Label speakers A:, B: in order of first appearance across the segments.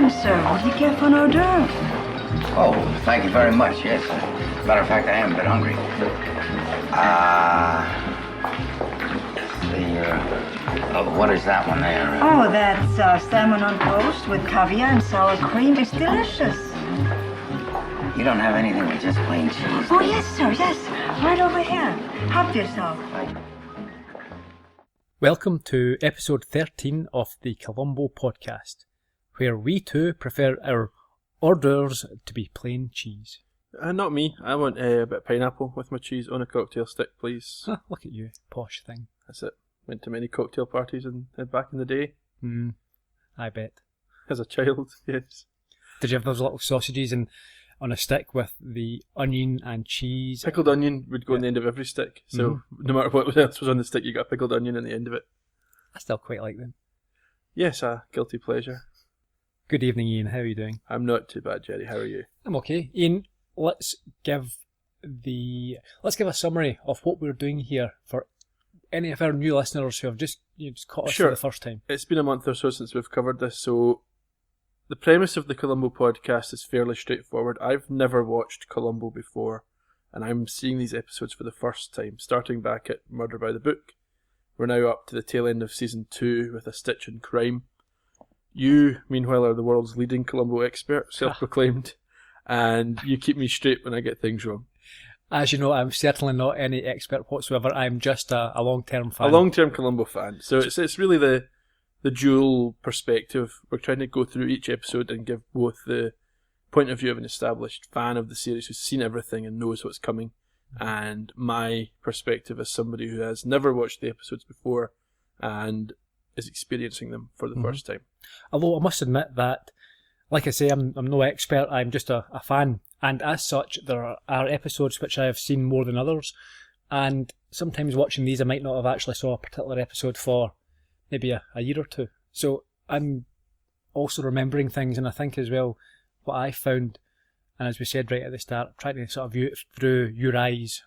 A: Welcome, sir. Would you care for an hors d'oeuvre?
B: Oh, thank you very much, yes. Matter of fact, I am a bit hungry. What is that one there?
A: Oh, that's salmon on toast with caviar and sour cream. It's delicious.
B: You don't have anything with just plain cheese?
A: Oh, yes, sir, yes. Right over here. Help yourself.
C: Welcome to episode 13 of the Columbo podcast, where we too prefer our hors d'oeuvres to be plain cheese.
D: Not me. I want a bit of pineapple with my cheese on a cocktail stick, please.
C: Look at you, posh thing.
D: That's it. Went to many cocktail parties back in the day.
C: I bet.
D: As a child, yes.
C: Did you have those little sausages on a stick with the onion and cheese?
D: Pickled onion would go on the end of every stick. So no matter what else was on the stick, you got a pickled onion on the end of it.
C: I still quite like them.
D: Yes, a guilty pleasure.
C: Good evening, Ian. How are you doing?
D: I'm not too bad, Gerry. How are you?
C: I'm okay. Ian, let's give a summary of what we're doing here for any of our new listeners who have just caught us for the first time.
D: It's been a month or so since we've covered this, so the premise of the Columbo podcast is fairly straightforward. I've never watched Columbo before, and I'm seeing these episodes for the first time, starting back at Murder by the Book. We're now up to the tail end of season 2 with A Stitch in Crime. You, meanwhile, are the world's leading Columbo expert, self-proclaimed, and you keep me straight when I get things wrong.
C: As you know, I'm certainly not any expert whatsoever. I'm just a long-term fan.
D: A long-term Columbo fan. So it's really the dual perspective. We're trying to go through each episode and give both the point of view of an established fan of the series who's seen everything and knows what's coming, and my perspective as somebody who has never watched the episodes before and is experiencing them for the first time.
C: Although I must admit that, like I say, I'm no expert, I'm just a fan. And as such, there are episodes which I have seen more than others. And sometimes watching these, I might not have actually saw a particular episode for maybe a year or two. So I'm also remembering things, and I think as well, what I found, and as we said right at the start, trying to sort of view it through your eyes,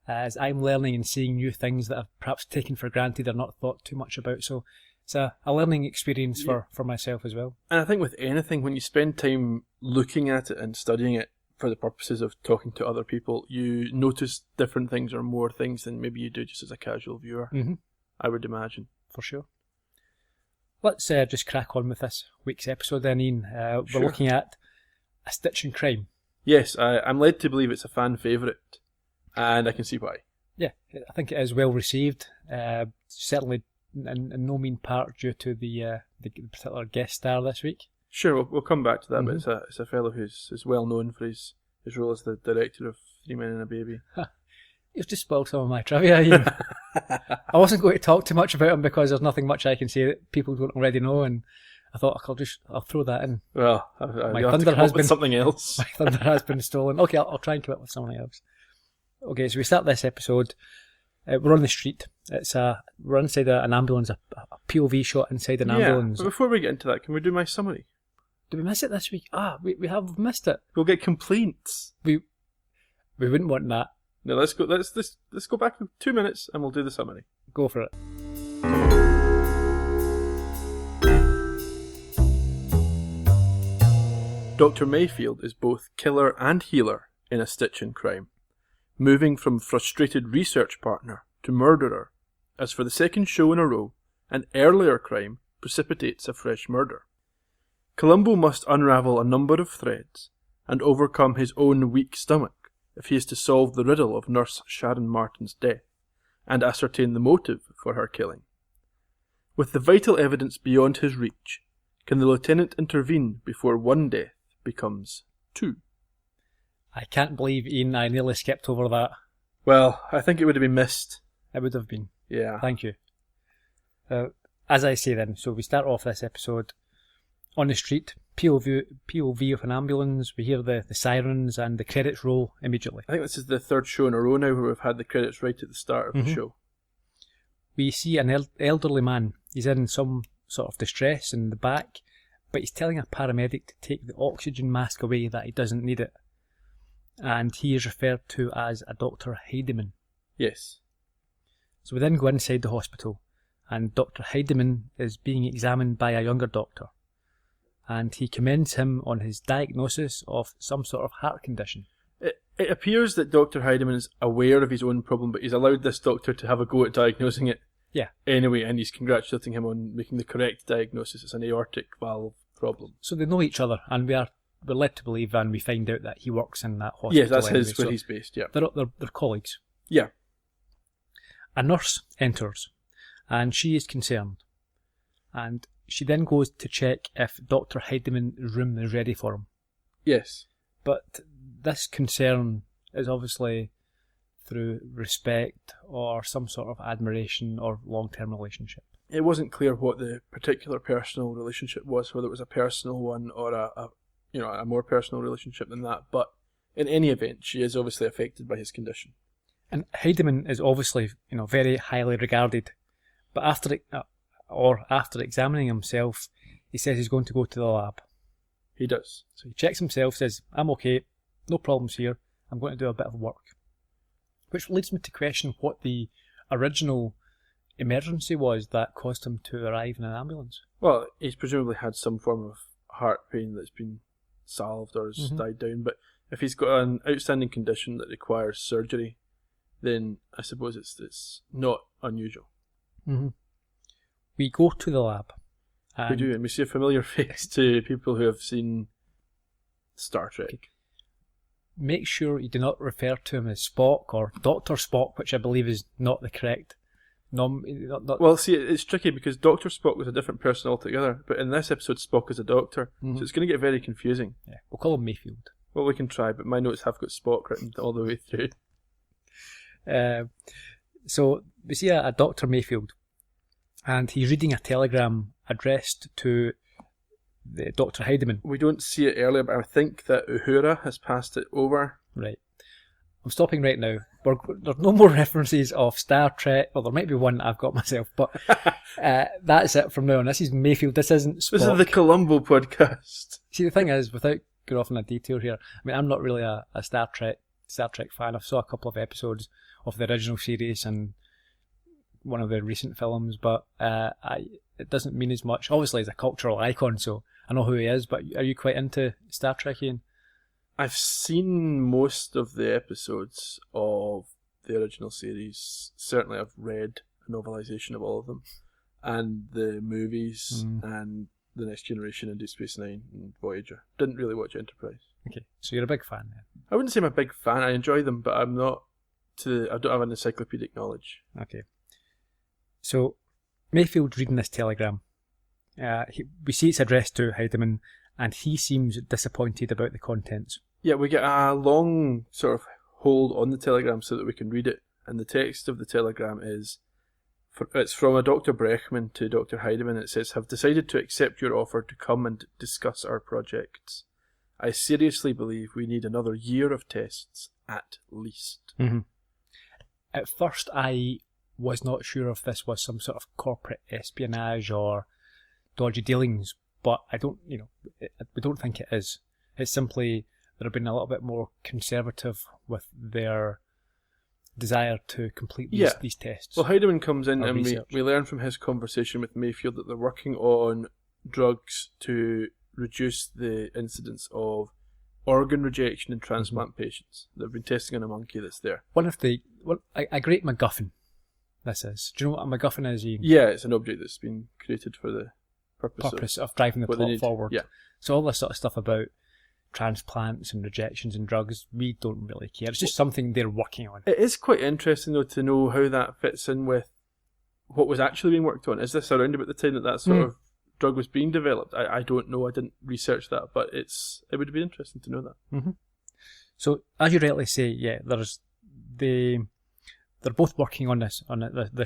C: as I'm learning and seeing new things that I've perhaps taken for granted or not thought too much about. So it's a learning experience for myself as well.
D: And I think with anything, when you spend time looking at it and studying it for the purposes of talking to other people, you notice different things or more things than maybe you do just as a casual viewer, I would imagine.
C: For sure. Let's just crack on with this week's episode then, Ian. We're looking at A Stitch in Crime.
D: Yes, I'm led to believe it's a fan favourite, and I can see why. Yeah,
C: I think it is well received. Certainly in no mean part due to the particular guest star this week.
D: Sure, we'll come back to that, but it's a fellow who's well known for his role as the director of Three Men and a Baby.
C: You've just spoiled some of my trivia, Ian. I wasn't going to talk too much about him because there's nothing much I can say that people don't already know, and I thought I'll throw that in.
D: Well, my thunder has been something else.
C: My thunder has been stolen. Okay, I'll try and come up with something else. Okay, so we start this episode. We're on the street. We're inside an ambulance, a POV shot inside an ambulance.
D: But before we get into that, can we do my summary?
C: Did we miss it this week? We have missed it.
D: We'll get complaints.
C: We wouldn't want that.
D: No, let's go back 2 minutes and we'll do the summary.
C: Go for it.
D: Dr. Mayfield is both killer and healer in A Stitch in Crime, moving from frustrated research partner to murderer, as for the second show in a row, an earlier crime precipitates a fresh murder. Columbo must unravel a number of threads and overcome his own weak stomach if he is to solve the riddle of Nurse Sharon Martin's death and ascertain the motive for her killing. With the vital evidence beyond his reach, can the lieutenant intervene before one death becomes 2?
C: I can't believe, Ian, I nearly skipped over that.
D: Well, I think it would have been missed.
C: It would have been.
D: Yeah.
C: Thank you. As I say then, so we start off this episode on the street, POV of an ambulance. We hear the sirens and the credits roll immediately.
D: I think this is the third show in a row now where we've had the credits right at the start of the show.
C: We see an elderly man. He's in some sort of distress in the back, but he's telling a paramedic to take the oxygen mask away, that he doesn't need it. And he is referred to as a Dr. Heidemann.
D: Yes.
C: So we then go inside the hospital, and Dr. Heidemann is being examined by a younger doctor. and he commends him on his diagnosis of some sort of heart condition.
D: It appears that Dr. Heidemann is aware of his own problem, but he's allowed this doctor to have a go at diagnosing it.
C: Yeah.
D: Anyway, and he's congratulating him on making the correct diagnosis. It's an aortic valve problem.
C: So they know each other, and we're led to believe, and we find out that he works in that hospital.
D: Yes, that's
C: anyway,
D: where
C: so
D: he's based, yeah.
C: They're colleagues.
D: Yeah.
C: A nurse enters, and she is concerned. And she then goes to check if Dr. Heidemann's room is ready for him.
D: Yes.
C: But this concern is obviously through respect or some sort of admiration or long-term relationship.
D: It wasn't clear what the particular personal relationship was, whether it was a personal one or a more personal relationship than that. But in any event, she is obviously affected by his condition.
C: And Heidemann is obviously, very highly regarded. But after examining himself, he says he's going to go to the lab.
D: He does.
C: So he checks himself, says, I'm okay, no problems here, I'm going to do a bit of work. Which leads me to question what the original emergency was that caused him to arrive in an ambulance.
D: Well, he's presumably had some form of heart pain that's been salved or has died down, but if he's got an outstanding condition that requires surgery, then I suppose it's not unusual.
C: Mm-hmm. We go to the lab.
D: We do, and we see a familiar face to people who have seen Star Trek.
C: Okay. Make sure you do not refer to him as Spock or Dr. Spock, which I believe is not the correct
D: Well, see, it's tricky because Dr. Spock was a different person altogether, but in this episode Spock is a doctor, so it's going to get very confusing.
C: Yeah, we'll call him Mayfield.
D: Well, we can try, but my notes have got Spock written all the way through.
C: So we see a Dr. Mayfield, and he's reading a telegram addressed to Dr. Heidemann.
D: We don't see it earlier, but I think that Uhura has passed it over.
C: Right. I'm stopping right now. There's no more references of Star Trek. Well, there might be one I've got myself, but that's it from now on. This is Mayfield. This isn't Spock.
D: This is the Columbo podcast.
C: See, the thing is, without going off on a detail here, I mean, I'm not really a Star Trek fan. I saw a couple of episodes of the original series and one of the recent films, but it doesn't mean as much. Obviously, he's a cultural icon, so I know who he is, but are you quite into Star Trek, Iain?
D: I've seen most of the episodes of the original series. Certainly I've read a novelisation of all of them. And the movies and The Next Generation and Deep Space Nine and Voyager. Didn't really watch Enterprise.
C: Okay, so you're a big fan then?
D: I wouldn't say I'm a big fan. I enjoy them, but I don't have an encyclopedic knowledge.
C: Okay. So, Mayfield's reading this telegram. We see it's addressed to Heidemann, and he seems disappointed about the contents.
D: Yeah, we get a long sort of hold on the telegram so that we can read it. And the text of the telegram it's from a Dr. Brechman to Dr. Heidemann. It says, "Have decided to accept your offer to come and discuss our projects. I seriously believe we need another year of tests, at least."
C: Mm-hmm. At first, I was not sure if this was some sort of corporate espionage or dodgy dealings, but we don't think it is. It's simply they've been a little bit more conservative with their desire to complete these tests.
D: Well, Heidemann comes in and
C: research.
D: we learn from his conversation with Mayfield that they're working on drugs to reduce the incidence of organ rejection in transplant patients. They've been testing on a monkey that's there.
C: A great MacGuffin this is. Do you know what a MacGuffin is, Iain?
D: Yeah, it's an object that's been created for the purpose
C: of driving the
D: what they
C: plot
D: need.
C: forward.
D: Yeah.
C: So all this sort of stuff about transplants and rejections and drugs, we don't really care. It's just something they're working on.
D: It is quite interesting, though, to know how that fits in with what was actually being worked on. Is this around about the time that sort of drug was being developed? I don't know. I didn't research that, but it would be interesting to know that.
C: Mm-hmm. So, as you rightly say, yeah, they're both working on this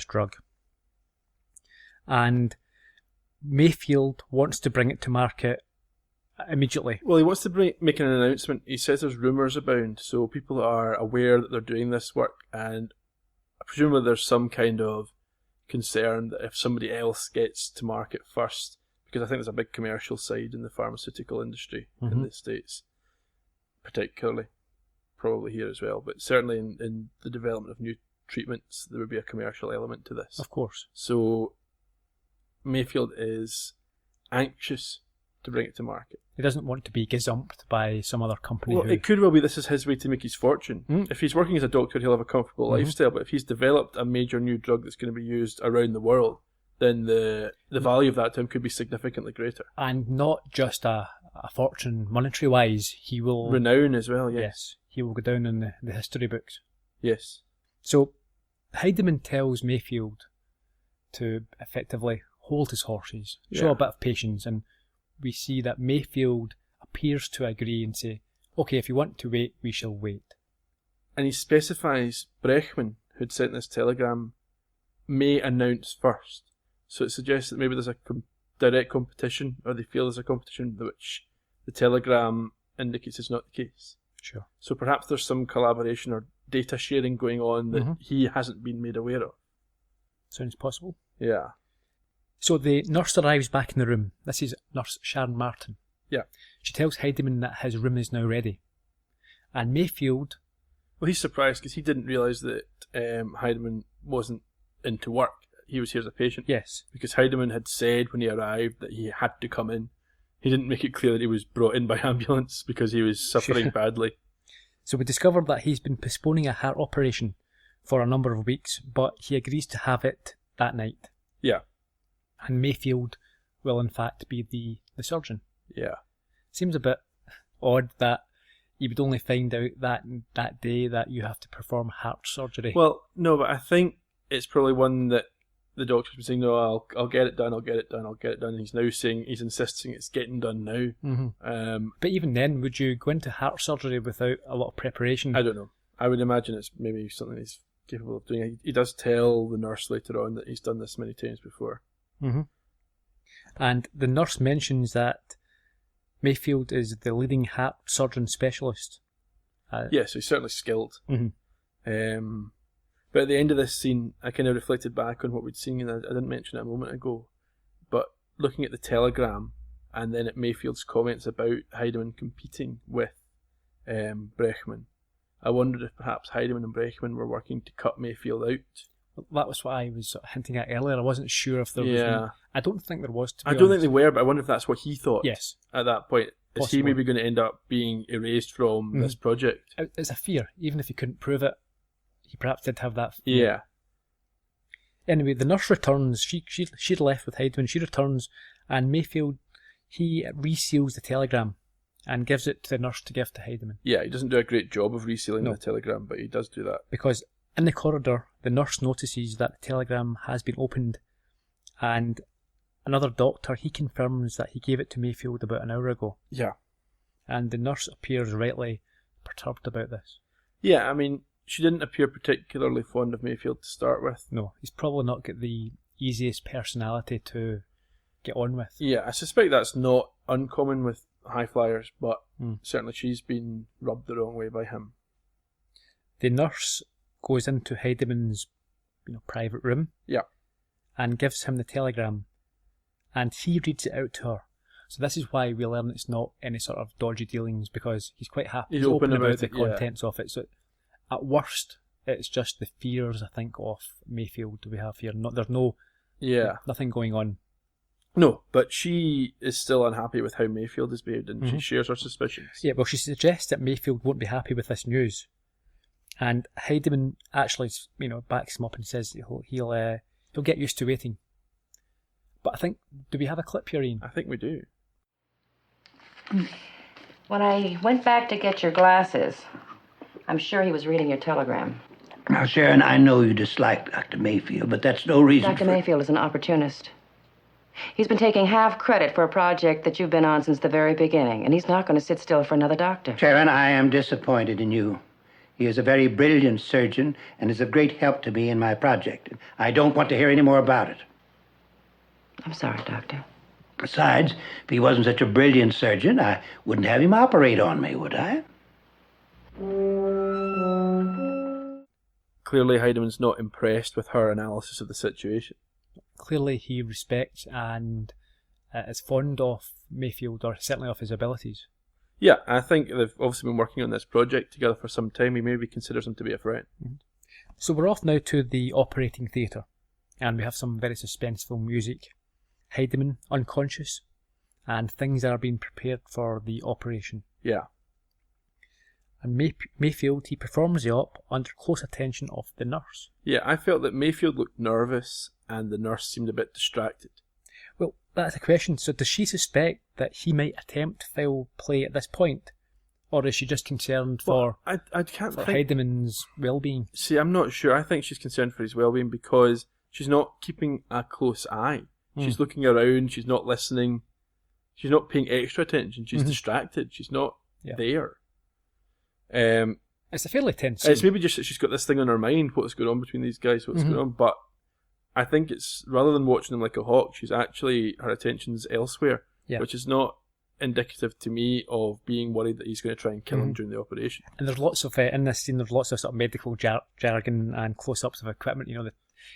C: drug, and Mayfield wants to bring it to market immediately.
D: Well, he wants to make an announcement. He says there's rumours abound, so people are aware that they're doing this work, and presumably there's some kind of concern that if somebody else gets to market first, because I think there's a big commercial side in the pharmaceutical industry in the States, particularly, probably here as well, but certainly in the development of new treatments, there would be a commercial element to this.
C: Of course.
D: So Mayfield is anxious to bring it to market.
C: He doesn't want to be gazumped by some other company.
D: Well, it could well be this is his way to make his fortune. If he's working as a doctor, he'll have a comfortable lifestyle, but if he's developed a major new drug that's going to be used around the world, then the value of that to him could be significantly greater.
C: And not just a fortune monetary-wise, he will...
D: Renown as well,
C: Yes, he will go down in the history books.
D: Yes.
C: So, Heidemann tells Mayfield to effectively hold his horses, show a bit of patience, and we see that Mayfield appears to agree and say, okay, if you want to wait, we shall wait.
D: And he specifies Brechman, who'd sent this telegram, may announce first. So it suggests that maybe there's a direct competition, or they feel there's a competition which the telegram indicates is not the case.
C: Sure.
D: So perhaps there's some collaboration or data sharing going on that he hasn't been made aware of.
C: Sounds possible.
D: Yeah.
C: So the nurse arrives back in the room. This is Nurse Sharon Martin.
D: Yeah.
C: She tells Heidemann that his room is now ready. And Mayfield...
D: Well, he's surprised because he didn't realise that Heidemann wasn't into work. He was here as a patient.
C: Yes.
D: Because Heidemann had said when he arrived that he had to come in. He didn't make it clear that he was brought in by ambulance because he was suffering badly.
C: So we discovered that he's been postponing a heart operation for a number of weeks, but he agrees to have it that night.
D: Yeah.
C: And Mayfield will in fact be the surgeon.
D: Yeah.
C: Seems a bit odd that you would only find out that day that you have to perform heart surgery.
D: Well, no, but I think it's probably one that the doctor's been saying, no, I'll get it done, and he's now saying, he's insisting it's getting done now.
C: But even then, would you go into heart surgery without a lot of preparation?
D: I don't know. I would imagine it's maybe something he's capable of doing. He does tell the nurse later on that he's done this many times before.
C: And the nurse mentions that Mayfield is the leading heart surgeon specialist.
D: Yes, he's certainly skilled. But at the end of this scene, I kind of reflected back on what we'd seen, and I didn't mention it a moment ago, but looking at the telegram and then at Mayfield's comments about Heidemann competing with Brechman, I wondered if perhaps Heidemann and Brechman were working to cut Mayfield out.
C: That was what I was sort of hinting at earlier. I wasn't sure if there was... I don't think there was, to be
D: I don't
C: honest.
D: think they were, but I wonder if that's what he thought.
C: Yes.
D: At that point. Is
C: Possibly.
D: he maybe going to end up being erased from this project?
C: It's a fear. Even if he couldn't prove it, he perhaps did have that fear.
D: Yeah.
C: Anyway, the nurse returns. She'd left with Heidemann. She returns, and Mayfield, he reseals the telegram and gives it to the nurse to give to Heidemann.
D: Yeah, he doesn't do a great job of resealing the telegram, but he does do that.
C: Because in the corridor, the nurse notices that the telegram has been opened, and another doctor, he confirms that he gave it to Mayfield about an hour ago. Yeah. And the nurse appears rightly perturbed about this.
D: Yeah, I mean, she didn't appear particularly fond of Mayfield to start with.
C: No, he's probably not got the easiest personality to get on with.
D: Yeah, I suspect that's not uncommon with high flyers, but certainly she's been rubbed the wrong way by him.
C: The nurse goes into Heidemann's private room.
D: Yeah.
C: And gives him the telegram. And he reads it out to her. So this is why we learn it's not any sort of dodgy dealings, because he's quite happy. He's open about the contents of it. So at worst, it's just the fears, I think, of Mayfield we have here. There's nothing going on.
D: No, but she is still unhappy with how Mayfield has behaved, and she shares her suspicions. Yeah,
C: well, she suggests that Mayfield won't be happy with this news. And Heidemann actually, backs him up and says he'll get used to waiting. But I think, do we have a clip here, Ian?
D: I think we do.
E: When I went back to get your glasses, I'm sure he was reading your telegram.
F: Now, Sharon, I know you dislike Dr. Mayfield, but that's no reason
E: Dr. Mayfield is an opportunist. He's been taking half credit for a project that you've been on since the very beginning, and he's not going to sit still for another doctor.
F: Sharon, I am disappointed in you. He is a very brilliant surgeon and is of great help to me in my project. I don't want to hear any more about it.
E: I'm sorry, Doctor.
F: Besides, if he wasn't such a brilliant surgeon, I wouldn't have him operate on me, would I?
D: Clearly, Heidemann's not impressed with her analysis of the situation.
C: Clearly, he respects and is fond of Mayfield, or certainly of his abilities.
D: Yeah, I think they've obviously been working on this project together for some time. He maybe considers him to be a friend.
C: So we're off now to the operating theatre, and we have some very suspenseful music. Heidemann, unconscious, and things are being prepared for the operation.
D: Yeah.
C: And Mayfield, he performs the op under close attention of the nurse.
D: Yeah, I felt that Mayfield looked nervous and the nurse seemed a bit distracted.
C: Well, that's a question. So does she suspect that he might attempt foul play at this point? Or is she just concerned for
D: I can't think.
C: Heideman's well-being?
D: See, I'm not sure. I think she's concerned for his well-being because she's not keeping a close eye. She's looking around, she's not listening, she's not paying extra attention, she's distracted, she's not there.
C: It's a fairly tense scene.
D: It's maybe just that she's got this thing on her mind, what's going on between these guys, what's going on, but I think it's, rather than watching them like a hawk, her attention's elsewhere, which is not indicative to me of being worried that he's going to try and kill him during the operation.
C: And there's lots of, in this scene, there's lots of sort of medical jargon and close-ups of equipment, the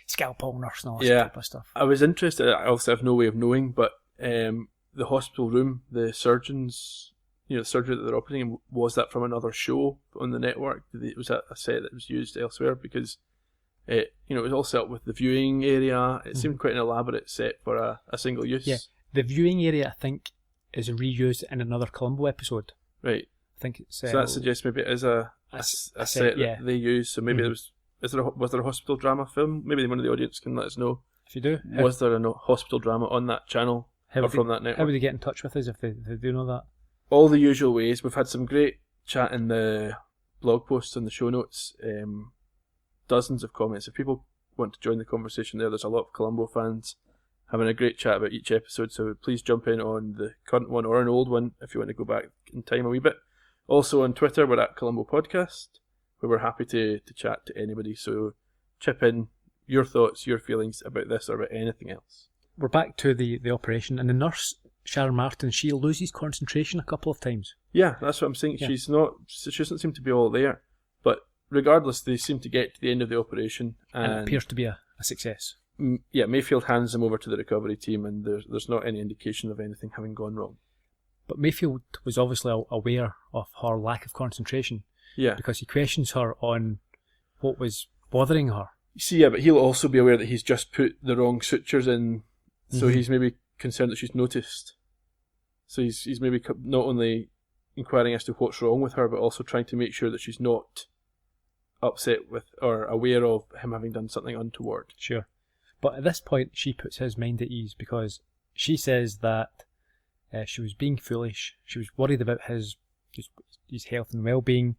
C: scalpel nurse and all that type of stuff. I
D: was interested, I obviously have no way of knowing, but the hospital room, the surgeons, the surgery that they're operating in, was that from another show on the network? Was that a set that was used elsewhere? Because it was all set up with the viewing area. It seemed quite an elaborate set for a single use.
C: Yeah, the viewing area, I think, is reused in another Columbo episode.
D: Right.
C: I think it's...
D: so that suggests maybe it is a set that they use. So maybe was there a hospital drama film? Maybe one of the audience can let us know.
C: If you do.
D: Was there a hospital drama on that channel or from that network?
C: How would they get in touch with us if they do know that?
D: All the usual ways. We've had some great chat in the blog posts and the show notes. Dozens of comments. If people want to join the conversation there's a lot of Columbo fans having a great chat about each episode, so please jump in on the current one or an old one if you want to go back in time a wee bit. Also on Twitter, we're at Columbo Podcast, where we're happy to chat to anybody, so chip in your thoughts, your feelings about this or about anything else.
C: We're back to the operation, and the nurse, Sharon Martin, she loses concentration a couple of times.
D: Yeah, that's what I'm saying. Yeah. She doesn't seem to be all there, but regardless, they seem to get to the end of the operation. And
C: it appears to be a success.
D: Yeah, Mayfield hands them over to the recovery team, and there's not any indication of anything having gone wrong.
C: But Mayfield was obviously aware of her lack of concentration.
D: Yeah.
C: Because he questions her on what was bothering her.
D: See, yeah, but he'll also be aware that he's just put the wrong sutures in, so he's maybe concerned that she's noticed. So he's maybe not only inquiring as to what's wrong with her, but also trying to make sure that she's not upset with or aware of him having done something untoward.
C: Sure. But at this point, she puts his mind at ease because she says that she was being foolish. She was worried about his health and well-being,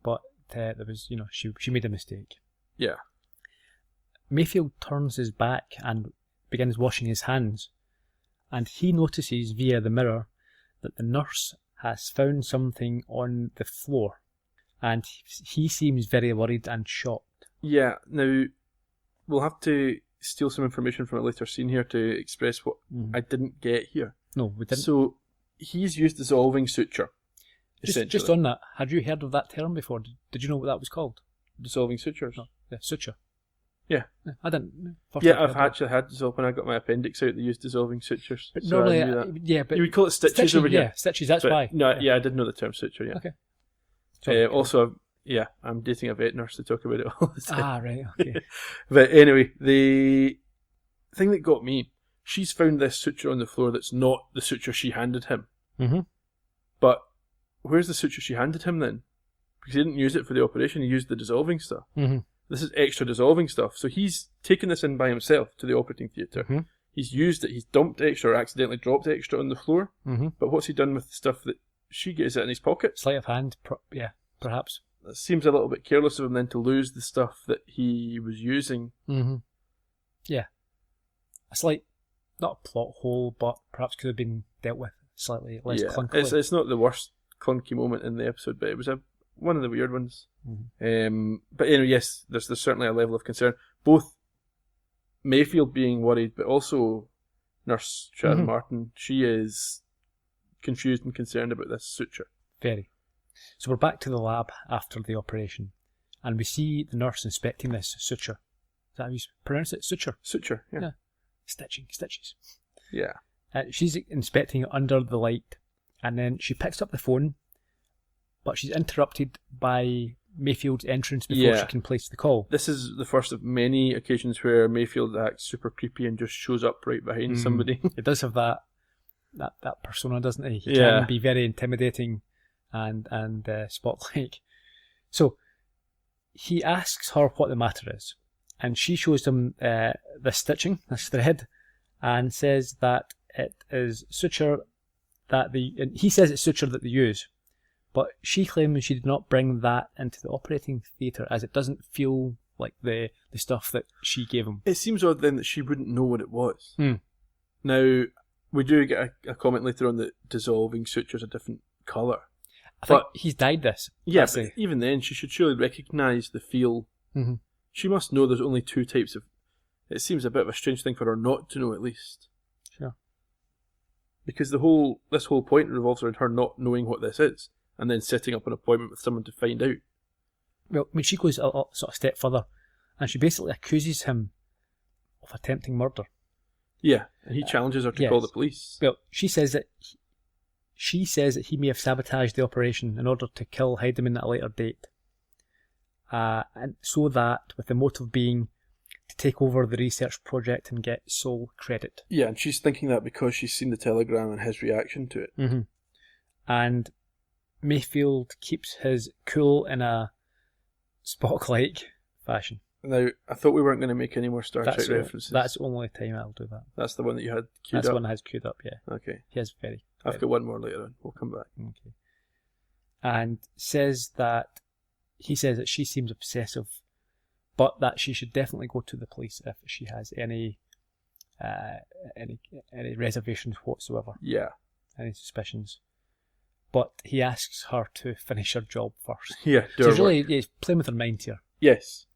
C: but there was, she made a mistake.
D: Yeah.
C: Mayfield turns his back and begins washing his hands, and he notices via the mirror that the nurse has found something on the floor, and he seems very worried and shocked.
D: Yeah. Now, we'll have to steal some information from a later scene here to express what I didn't get here.
C: No, we didn't.
D: So, he's used dissolving suture.
C: Just on that, had you heard of that term before? Did you know what that was called?
D: Dissolving sutures?
C: No, yeah, suture.
D: Yeah.
C: I didn't.
D: I've actually had dissolve when I got my appendix out. They used dissolving sutures.
C: But
D: so
C: normally, but
D: you would call it stitches over here.
C: Yeah, stitches. That's why.
D: No, I did know the term suture. Yeah.
C: Okay.
D: Also, I'm dating a vet nurse to talk about it all the time.
C: Ah, right. Okay.
D: But anyway, the thing that got me, she's found this suture on the floor that's not the suture she handed him.
C: Mm-hmm.
D: But where's the suture she handed him then? Because he didn't use it for the operation. He used the dissolving stuff.
C: Mm-hmm.
D: This is extra dissolving stuff. So he's taken this in by himself to the operating theatre.
C: Mm-hmm.
D: He's used it. He's dumped extra or accidentally dropped extra on the floor.
C: Mm-hmm.
D: But what's he done with the stuff that she gets it in his pocket?
C: Sleight of hand, perhaps.
D: That seems a little bit careless of him then to lose the stuff that he was using.
C: Mm-hmm. Yeah. A slight, not a plot hole, but perhaps could have been dealt with slightly less clunkily.
D: It's not the worst clunky moment in the episode, but it was one of the weird ones.
C: Mm-hmm.
D: But anyway, yes, there's certainly a level of concern. Both Mayfield being worried, but also Nurse Sharon Martin, she is confused and concerned about this suture.
C: Very. So we're back to the lab after the operation, and we see the nurse inspecting this suture. Is that how you pronounce it? Suture?
D: Suture, yeah.
C: Stitches.
D: Yeah.
C: She's inspecting it under the light, and then she picks up the phone, but she's interrupted by Mayfield's entrance before she can place the call.
D: This is the first of many occasions where Mayfield acts super creepy and just shows up right behind somebody.
C: It does have that that persona, doesn't he? He
D: Yeah.
C: can be very intimidating and spot-like. So he asks her what the matter is, and she shows him this stitching, this thread, and says that it is suture that he says it's suture that they use, but she claims she did not bring that into the operating theatre as it doesn't feel like the stuff that she gave him.
D: It seems odd then that she wouldn't know what it was.
C: Hmm.
D: Now, we do get a comment later on that dissolving suture's a different colour.
C: I think he's dyed this.
D: Yeah,
C: That's
D: but even then, she should surely recognise the feel.
C: Mm-hmm.
D: She must know there's only two types of... It seems a bit of a strange thing for her not to know, at least.
C: Sure.
D: Because this whole point revolves around her not knowing what this is, and then setting up an appointment with someone to find out.
C: Well, I mean, she goes a sort of step further, and she basically accuses him of attempting murder.
D: Yeah, and he challenges her to call the police.
C: Well, she says that he may have sabotaged the operation in order to kill Heidemann at a later date, and so that with the motive being to take over the research project and get sole credit.
D: Yeah, and she's thinking that because she's seen the telegram and his reaction to it.
C: Mm-hmm. And Mayfield keeps his cool in a Spock-like fashion.
D: Now, I thought we weren't going to make any more Star Trek references.
C: That's the only time I'll do that.
D: That's the one that you had queued
C: That's
D: up?
C: the one that has queued up, yeah.
D: Okay.
C: He has very...
D: I've got one more later on. We'll come back.
C: Okay. And he says that she seems obsessive, but that she should definitely go to the police if she has any reservations whatsoever.
D: Yeah.
C: Any suspicions. But he asks her to finish her job first.
D: Yeah,
C: So he's playing with her mind here.
D: Yes.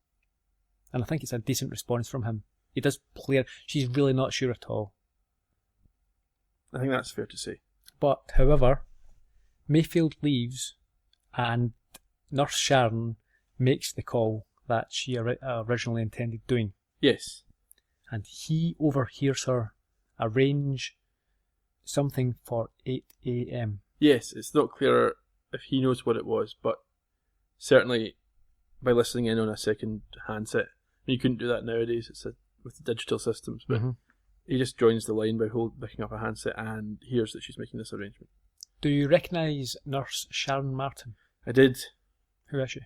C: And I think it's a decent response from him. He does play her. She's really not sure at all.
D: I think that's fair to say.
C: But, however, Mayfield leaves and Nurse Sharon makes the call that she originally intended doing.
D: Yes.
C: And he overhears her arrange something for 8 a.m.
D: Yes, it's not clear if he knows what it was, but certainly by listening in on a second handset, you couldn't do that nowadays. It's with the digital systems, but he just joins the line by picking up a handset and hears that she's making this arrangement.
C: Do you recognise Nurse Sharon Martin?
D: I did.
C: Who is she?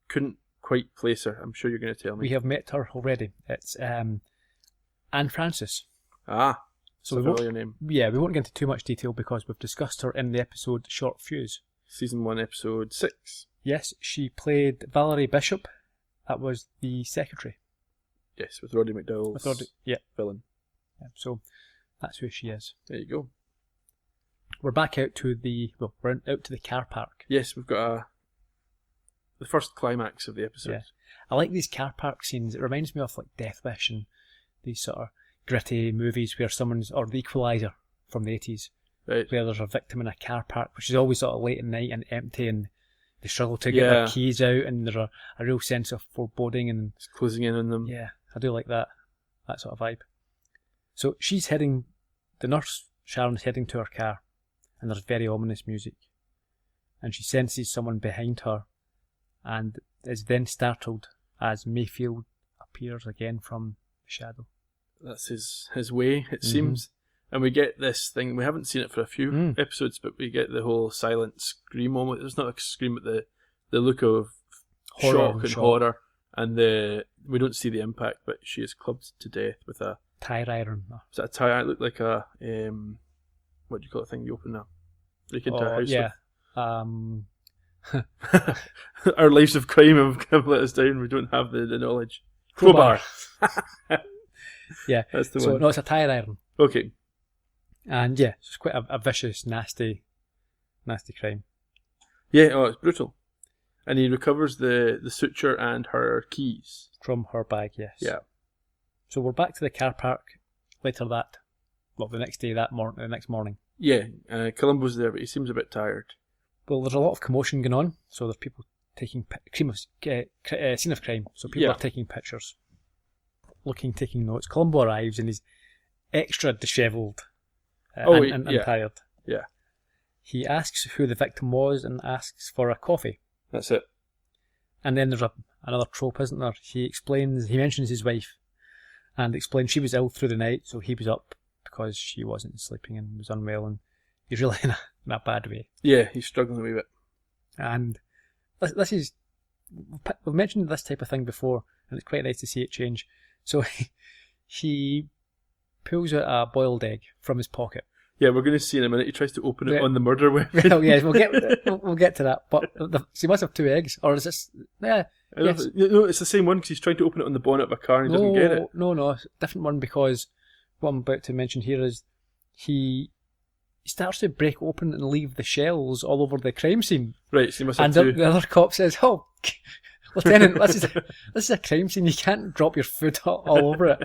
D: Couldn't quite place her. I'm sure you're going to tell me.
C: We have met her already. It's Anne Francis.
D: Ah,
C: so
D: a familiar name.
C: Yeah, we won't get into too much detail because we've discussed her in the episode Short Fuse.
D: Season 1, episode 6.
C: Yes, she played Valerie Bishop. That was the secretary.
D: Yes, with Roddy McDowell's villain.
C: Yeah, so that's who she is.
D: There you go.
C: We're back out to the car park.
D: Yes, we've got the first climax of the episode.
C: Yeah. I like these car park scenes. It reminds me of like Death Wish and these sort of gritty movies where or The Equalizer from the 80s,
D: right,
C: where there's a victim in a car park, which is always sort of late at night and empty, and they struggle to get their keys out, and there's a real sense of foreboding and
D: it's closing in on them.
C: Yeah, I do like that sort of vibe. So the nurse Sharon's heading to her car, and there's very ominous music, and she senses someone behind her, and is then startled as Mayfield appears again from the shadow.
D: That's his way, it seems. And we get this thing, we haven't seen it for a few episodes, but we get the whole silent scream moment. There's not a scream, but the look of shock and horror. And we don't see the impact, but she is clubbed to death with a
C: tire iron.
D: Is that a tire iron? It looked like a, what do you call it, thing you open up? Break into a house with. Our lives of crime have let us down. We don't have the knowledge. Crowbar.
C: Yeah,
D: that's the one.
C: No, it's a tire iron.
D: Okay.
C: And yeah, it's quite a vicious, nasty crime.
D: Yeah, it's brutal. And he recovers the suture and her keys.
C: From her bag, yes.
D: Yeah.
C: So we're back to the car park later the next day, the next morning.
D: Yeah, Columbo's there, but he seems a bit tired.
C: Well, there's a lot of commotion going on, so there's people taking scene of crime, so people are taking pictures, taking notes. Columbo arrives and he's extra dishevelled and tired.
D: Yeah.
C: He asks who the victim was and asks for a coffee.
D: That's it.
C: And then there's another trope, isn't there? He mentions his wife and explains she was ill through the night, so he was up to because she wasn't sleeping and was unwell, and he's really in a bad way.
D: Yeah, he's struggling a wee bit.
C: And this is, we've mentioned this type of thing before, and it's quite nice to see it change. So he pulls out a boiled egg from his pocket.
D: Yeah, we're going to see in a minute. He tries to open it on the murder weapon.
C: Well, yeah, we'll get to that. But so he must have 2 eggs, or is this? Yeah, yes.
D: No, it's the same one because he's trying to open it on the bonnet of a car and he doesn't get it.
C: No, different one, because what I'm about to mention here is he starts to break open and leave the shells all over the crime scene.
D: Right, so he must have
C: and
D: 2.
C: the other cop says, "Oh, Lieutenant, this is a crime scene. You can't drop your food all over it,"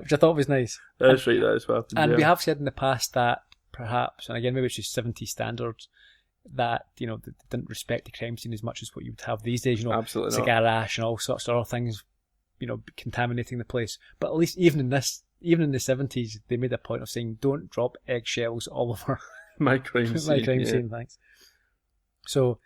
C: which I thought was nice.
D: That's right, that is what happened.
C: And we have said in the past that perhaps, and again maybe it's just 70s standards, that they didn't respect the crime scene as much as what you would have these days.
D: Absolutely
C: cigar ash and all sorts of other things, contaminating the place. But at least even in the 70s, they made a point of saying, "Don't drop eggshells all over
D: my crime scene."
C: My crime scene, thanks. So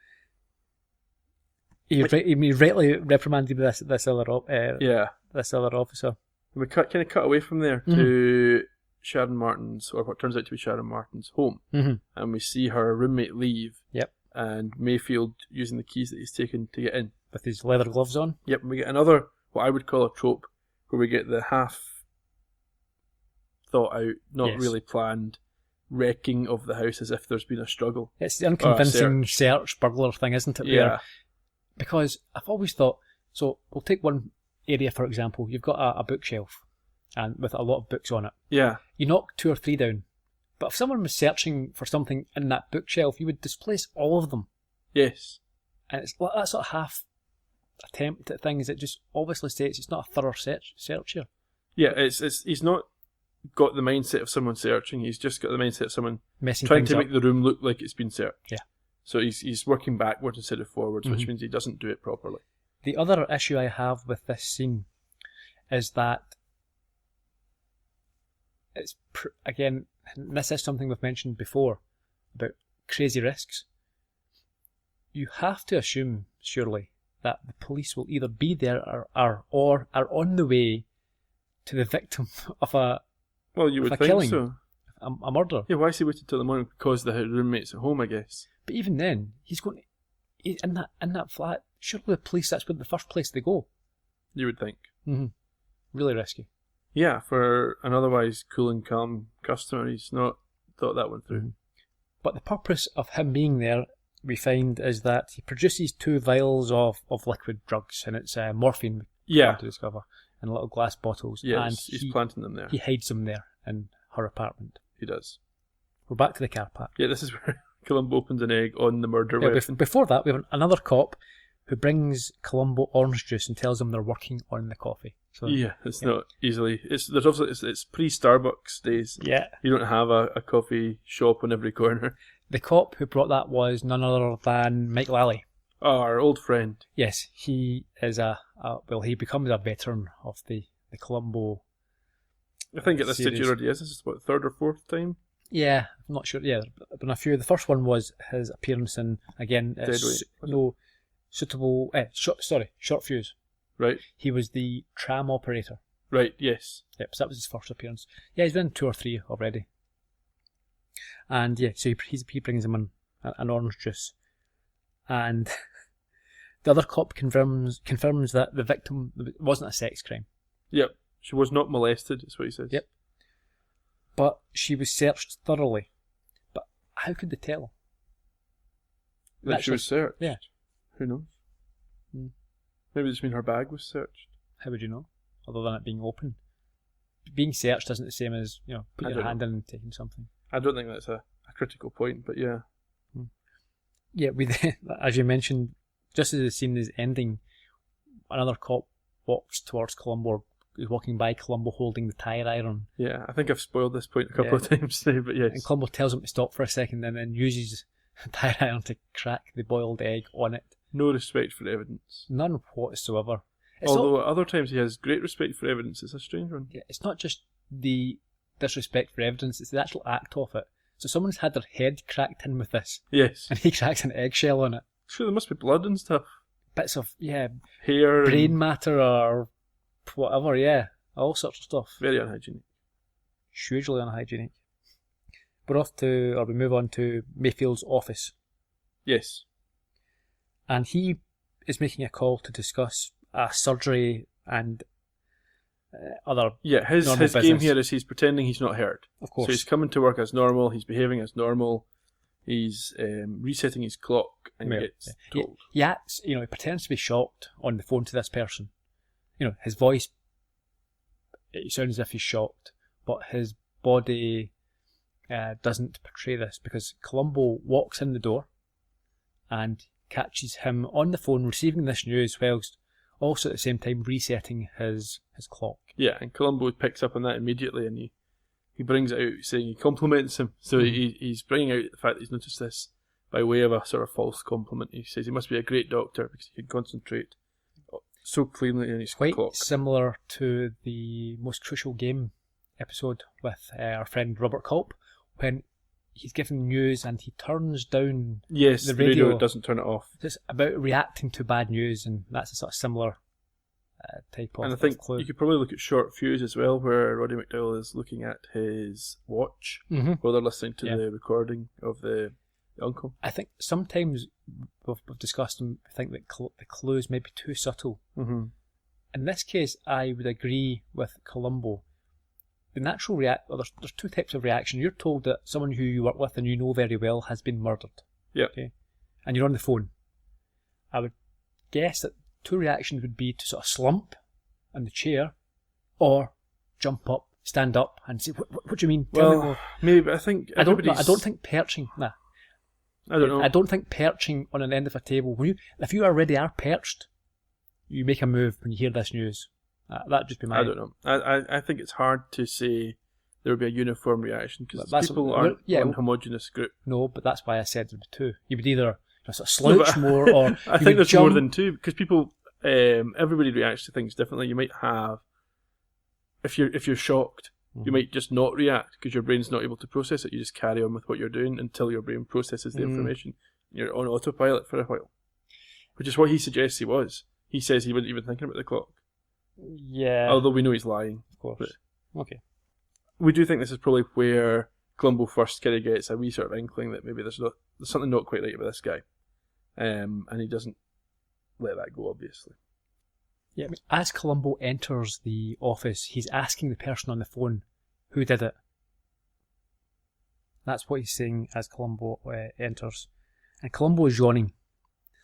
C: he rightly reprimanded this other officer.
D: We kind of cut away from there to Sharon Martin's, or what turns out to be Sharon Martin's home, and we see her roommate leave.
C: Yep.
D: And Mayfield using the keys that he's taken to get in
C: with his leather gloves on.
D: Yep. And we get another, what I would call a trope, where we get the half thought out, not really planned wrecking of the house as if there's been a struggle.
C: It's the unconvincing search burglar thing, isn't it?
D: Yeah.
C: Because I've always thought, so we'll take one area for example. You've got a bookshelf and with a lot of books on it.
D: Yeah.
C: You knock 2 or 3 down. But if someone was searching for something in that bookshelf, you would displace all of them.
D: Yes.
C: And it's that sort of half attempt at things. It just obviously states it's not a thorough search here.
D: Yeah, he's not got the mindset of someone searching. He's just got the mindset of someone
C: messing
D: trying
C: things
D: to
C: up.
D: make the room look like it's been searched.
C: Yeah.
D: So he's working backwards instead of forwards, which means he doesn't do it properly.
C: The other issue I have with this scene is that it's again, this is something we've mentioned before about crazy risks. You have to assume, surely, that the police will either be there or are on the way to the victim of a
D: you would think
C: killing,
D: so.
C: A murder.
D: Yeah, why has he waited till the morning? Because the roommate's at home, I guess.
C: But even then, he's in that flat. Surely the police, that's the first place they go.
D: You would think.
C: Mm-hmm. Really risky.
D: Yeah, for an otherwise cool and calm customer, he's not thought that one through.
C: Mm-hmm. But the purpose of him being there, we find, is that he produces 2 vials of liquid drugs, and it's morphine.
D: Yeah.
C: To discover in little glass bottles.
D: Yeah,
C: and
D: he's planting them there.
C: He hides them there in her apartment.
D: He does.
C: We're back to the car park.
D: Yeah, this is where Columbo opens an egg on the murder weapon.
C: Before that, we have another cop who brings Columbo orange juice and tells him they're working on the coffee. So,
D: it's not easily. It's pre-Starbucks days.
C: Yeah.
D: You don't have a coffee shop on every corner.
C: The cop who brought that was none other than Mike Lally.
D: Our old friend.
C: Yes, he is he becomes a veteran of the Columbo.
D: I think at this stage he already is. This is what, 3rd or 4th time?
C: Yeah, I'm not sure. Yeah, there have been a few. The first one was his appearance in, again, short fuse.
D: Right.
C: He was the tram operator.
D: Right, yes.
C: Yep, so that was his first appearance. Yeah, he's been in 2 or 3 already. And yeah, so he brings him in an orange juice. And the other cop confirms that the victim wasn't a sex crime.
D: Yep. She was not molested, is what he says.
C: Yep. But she was searched thoroughly. But how could they tell?
D: That she was searched?
C: Yeah.
D: Who knows? Maybe it just mean her bag was searched.
C: How would you know? Other than it being open. Being searched isn't the same as, putting your hand in and taking something.
D: I don't think that's a critical point, but yeah.
C: Yeah, as you mentioned, just as the scene is ending, another cop walks towards Columbo. He's walking by Columbo holding the tire iron.
D: Yeah, I think I've spoiled this point a couple of times today, but yes.
C: And Columbo tells him to stop for a second and then uses the tire iron to crack the boiled egg on it.
D: No respect for evidence.
C: None whatsoever.
D: Although at other times he has great respect for evidence. It's a strange one.
C: Yeah, it's not just the disrespect for evidence, it's the actual act of it. So someone's had their head cracked in with this.
D: Yes.
C: And he cracks an eggshell on it.
D: Sure, there must be blood and stuff.
C: Bits of,
D: hair,
C: brain matter or whatever, all sorts of stuff.
D: Very unhygienic.
C: hugely unhygienic. We move on to Mayfield's office.
D: Yes.
C: And he is making a call to discuss surgery and other
D: his
C: business.
D: game here is he's pretending he's not hurt.
C: Of course.
D: So he's coming to work as normal, he's behaving as normal, he's resetting his clock, and he gets told.
C: He acts, he pretends to be shocked on the phone to this person. His voice, it sounds as if he's shocked, but his body doesn't portray this, because Columbo walks in the door and catches him on the phone receiving this news, whilst also at the same time resetting his clock.
D: Yeah, and Columbo picks up on that immediately, and he brings it out, saying he compliments him. So he's bringing out the fact that he's noticed this by way of a sort of false compliment. He says he must be a great doctor because he can concentrate so cleanly on his
C: Quite
D: clock.
C: Similar to the Most Crucial Game episode with our friend Robert Culp, when he's given news and he turns down
D: the radio doesn't turn it off.
C: It's about reacting to bad news, and that's a sort of similar type of.
D: And I think
C: clue.
D: you could probably look at Short Fuse as well, where Roddy McDowell is looking at his watch while they're listening to the recording of the uncle. I
C: think sometimes we've discussed and think that the clues may be too subtle.
D: Mm-hmm.
C: In this case, I would agree with Columbo. The natural there's two types of reaction. You're told that someone who you work with and you know very well has been murdered.
D: Yeah.
C: Okay. And you're on the phone. I would guess that two reactions would be to sort of slump in the chair, or jump up, stand up, and say, "What do you mean? Tell me more."
D: Maybe, but I think
C: I don't think perching. Nah.
D: I don't know.
C: I don't think perching on an end of a table. If you already are perched, you make a move when you hear this news. That'd just be my.
D: I don't know. I think it's hard to say there would be a uniform reaction, because people aren't one homogenous group.
C: No, but that's why I said there would be two. You would either sort of slouch more, or
D: I think there's more than two, because people, everybody reacts to things differently. You might have, if you're shocked, you might just not react because your brain's not able to process it. You just carry on with what you're doing until your brain processes the information. You're on autopilot for a while, which is what he suggests he was. He says he wasn't even thinking about the clock.
C: Yeah.
D: Although we know he's lying.
C: Of course.
D: But
C: okay.
D: We do think this is probably where Columbo first kind of gets a wee sort of inkling that maybe there's something not quite right about this guy. And he doesn't let that go, obviously.
C: Yeah, as Columbo enters the office, he's asking the person on the phone who did it. That's what he's saying as Columbo enters. And Columbo is yawning.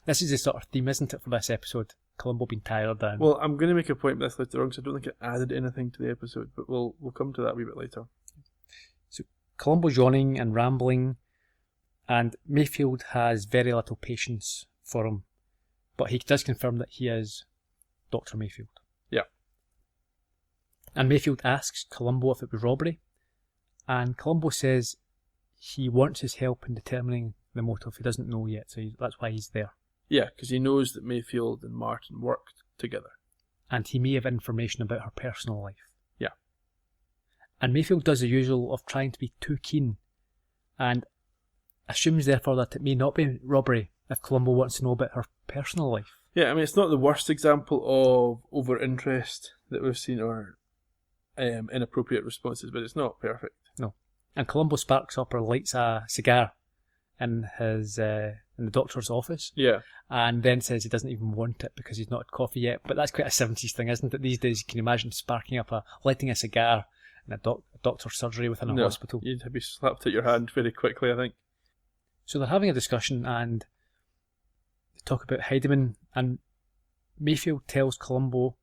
C: This is the sort of theme, isn't it, for this episode? Columbo being tired. And
D: well, I'm going to make a point about this later on, because I don't think it added anything to the episode, but we'll come to that a wee bit later.
C: So Columbo's yawning and rambling, and Mayfield has very little patience for him, but he does confirm that he is Dr. Mayfield.
D: Yeah.
C: And Mayfield asks Columbo if it was robbery, and Columbo says he wants his help in determining the motive. He doesn't know yet, so that's why he's there.
D: Yeah, because he knows that Mayfield and Martin worked together.
C: And he may have information about her personal life.
D: Yeah.
C: And Mayfield does the usual of trying to be too keen, and assumes therefore that it may not be robbery if Columbo wants to know about her personal life.
D: Yeah, I mean, it's not the worst example of over-interest that we've seen, or inappropriate responses, but it's not perfect.
C: No. And Columbo sparks up or lights a cigar in the doctor's office.
D: Yeah.
C: And then says he doesn't even want it because he's not had coffee yet. But that's quite a 70s thing, isn't it? These days, you can imagine lighting a cigar in a doctor's surgery within a hospital.
D: You'd be slapped at your hand very quickly, I think.
C: So they're having a discussion, and they talk about Heidemann, and Mayfield tells Columbo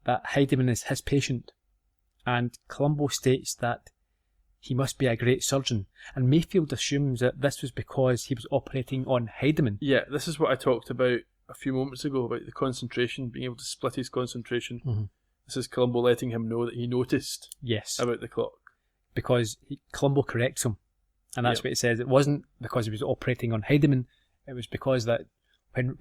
C: that Heidemann is his patient, and Columbo states that he must be a great surgeon, and Mayfield assumes that this was because he was operating on Heidemann.
D: Yeah, this is what I talked about a few moments ago, about the concentration, being able to split his concentration. Mm-hmm. This is Columbo letting him know that he noticed about the clock. Because
C: Columbo corrects him, and that's what he says. It wasn't because he was operating on Heidemann, it was because that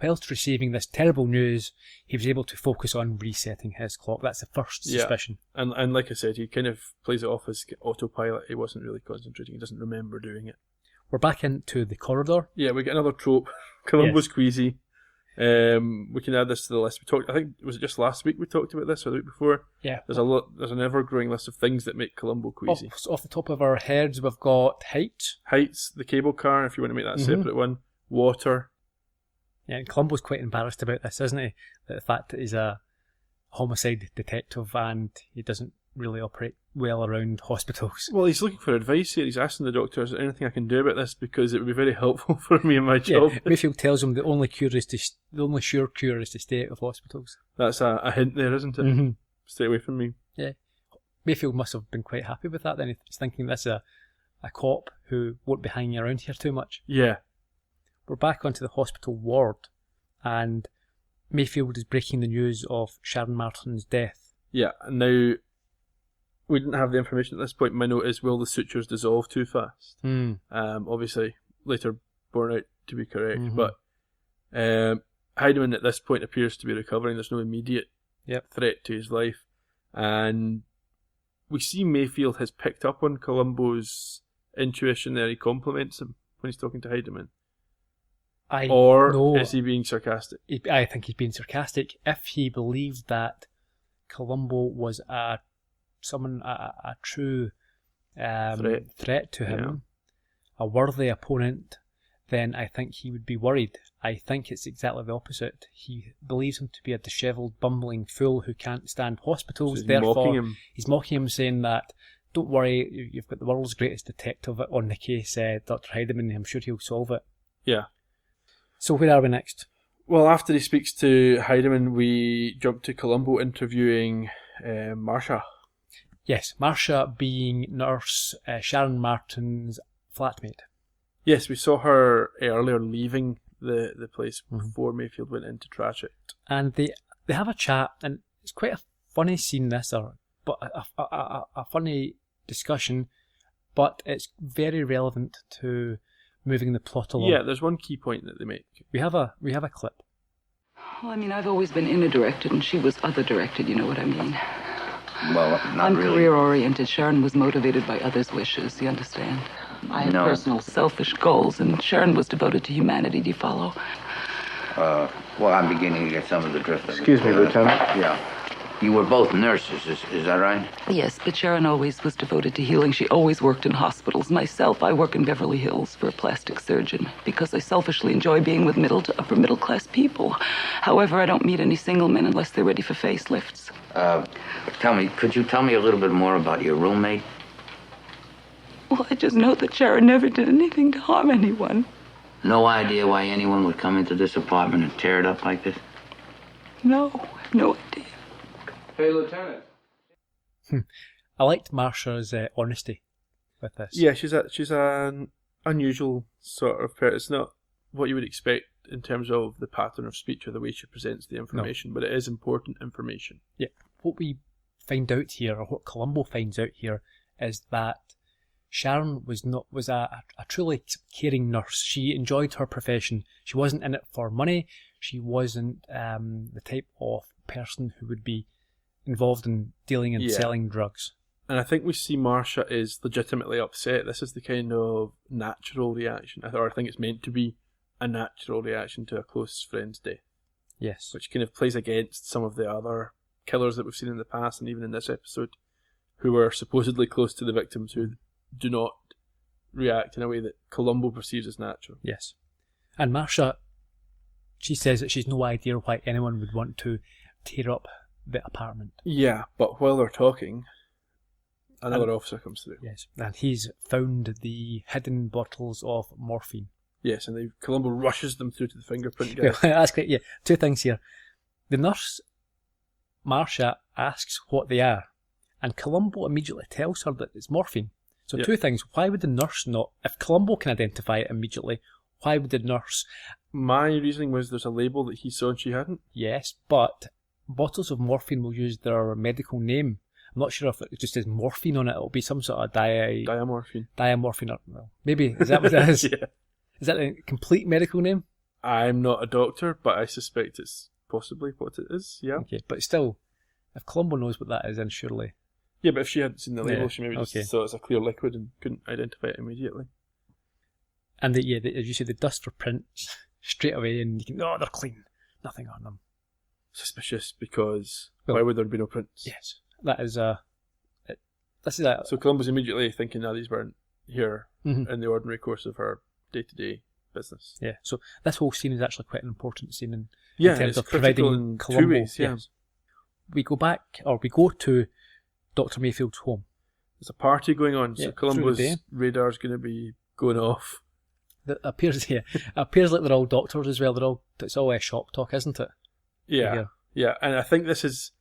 C: whilst receiving this terrible news, he was able to focus on resetting his clock. That's the first suspicion.
D: And like I said, he kind of plays it off as autopilot. He wasn't really concentrating. He doesn't remember doing it.
C: We're back into the corridor.
D: Yeah, we get another trope. Columbo's queasy. We can add this to the list. I think, was it just last week we talked about this, or the week before?
C: Yeah.
D: There's an ever-growing list of things that make Columbo queasy.
C: Off the top of our heads, we've got height.
D: Heights, the cable car, if you want to make that a separate one. Water.
C: Yeah, and Columbo's quite embarrassed about this, isn't he? The fact that he's a homicide detective and he doesn't really operate well around hospitals.
D: Well, he's looking for advice here. He's asking the doctor, is there anything I can do about this, because it would be very helpful for me in my job.
C: Yeah, Mayfield tells him the only sure cure is to stay out of hospitals.
D: That's a hint there, isn't it?
C: Mm-hmm.
D: Stay away from me.
C: Yeah. Mayfield must have been quite happy with that then. He's thinking this is a cop who won't be hanging around here too much.
D: Yeah.
C: We're back onto the hospital ward, and Mayfield is breaking the news of Sharon Martin's death.
D: Yeah, and now we didn't have the information at this point. My note is, will the sutures dissolve too fast? Obviously, later borne out to be correct, but Heidemann at this point appears to be recovering. There's no immediate threat to his life, and we see Mayfield has picked up on Columbo's intuition there. He compliments him when he's talking to Heidemann. Is he being sarcastic?
C: I think he's being sarcastic. If he believed that Columbo was a true threat to him, a worthy opponent, then I think he would be worried. I think it's exactly the opposite. He believes him to be a dishevelled, bumbling fool who can't stand hospitals.
D: So
C: he's mocking him, saying that, don't worry, you've got the world's greatest detective on the case, Dr. Heidemann. I'm sure he'll solve it.
D: Yeah.
C: So where are we next?
D: Well, after he speaks to Heidemann, we jump to Columbo interviewing Marcia.
C: Yes, Marcia being nurse Sharon Martin's flatmate.
D: Yes, we saw her earlier leaving the place before Mayfield went in to trash it. And
C: they have a chat, and it's quite a funny scene, but a funny discussion, but it's very relevant to moving the plot along. Yeah, there's one key point that they make. We have a clip.
G: Well, I mean, I've always been inner-directed, and she was other-directed, you know what I mean?
B: Well, not really.
G: I'm career-oriented. Sharon was motivated by others' wishes, you understand? I had personal, selfish goals, and Sharon was devoted to humanity, do you follow?
B: Well, I'm beginning to get some of the drift of it.
D: Excuse me, Lieutenant.
B: Yeah. You were both nurses, is that right?
G: Yes, but Sharon always was devoted to healing. She always worked in hospitals. Myself, I work in Beverly Hills for a plastic surgeon because I selfishly enjoy being with middle to upper middle class people. However, I don't meet any single men unless they're ready for facelifts.
B: Could you tell me a little bit more about your roommate?
G: Well, I just know that Sharon never did anything to harm anyone.
B: No idea why anyone would come into this apartment and tear it up like this?
G: No, I have no idea.
D: Hey, Lieutenant.
C: I liked Marcia's honesty with this.
D: Yeah, she's an unusual sort of person. It's not what you would expect in terms of the pattern of speech or the way she presents the information, but it is important information. Yeah.
C: What we find out here, or what Columbo finds out here, is that Sharon was a truly caring nurse. She enjoyed her profession. She wasn't in it for money. She wasn't the type of person who would be involved in dealing and selling drugs.
D: And I think we see Marcia is legitimately upset. This is the kind of natural reaction, or I think it's meant to be a natural reaction to a close friend's death.
C: Yes.
D: Which kind of plays against some of the other killers that we've seen in the past, and even in this episode, who were supposedly close to the victims, who do not react in a way that Columbo perceives as natural.
C: Yes. And Marcia, she says that she's no idea why anyone would want to tear up the apartment.
D: Yeah, but while they're talking, another officer comes through.
C: Yes, and he's found the hidden bottles of morphine.
D: Yes, and Columbo rushes them through to the fingerprint guy.
C: That's great, yeah. Two things here. The nurse, Marcia, asks what they are, and Columbo immediately tells her that it's morphine. So two things. Why would the nurse not? If Columbo can identify it immediately, why would the nurse?
D: My reasoning was there's a label that he saw and she hadn't.
C: Yes, but bottles of morphine will use their medical name. I'm not sure if it just says morphine on it. It'll be some sort of
D: diamorphine.
C: Diamorphine. Well, maybe. Is that what it is?
D: Yeah.
C: Is that a complete medical name?
D: I'm not a doctor, but I suspect it's possibly what it is, yeah.
C: Okay, but still, if Columbo knows what that is, then surely...
D: Yeah, but if she hadn't seen the label, she maybe just thought it was a clear liquid and couldn't identify it immediately.
C: And as you say, the dust for prints straight away, and you can, they're clean. Nothing on them.
D: Suspicious because
C: Well,
D: why would there be no prints?
C: Yes, that is this is a
D: So Columbo's immediately thinking that these weren't here
C: Mhm.
D: in the ordinary course of her day-to-day business.
C: yeah. So this whole scene is actually quite an important scene in
D: Yeah,
C: terms
D: it's
C: of
D: critical
C: providing
D: in
C: Columbo.
D: two ways. Yeah.
C: Yes. We go to Dr. Mayfield's home.
D: There's a party going on,
C: Yeah,
D: so
C: through the
D: Columbo's
C: day.
D: radar's going to be going off.
C: That appears appears like they're all doctors as well. It's all shop talk, isn't it?
D: Yeah, yeah, and I think this is,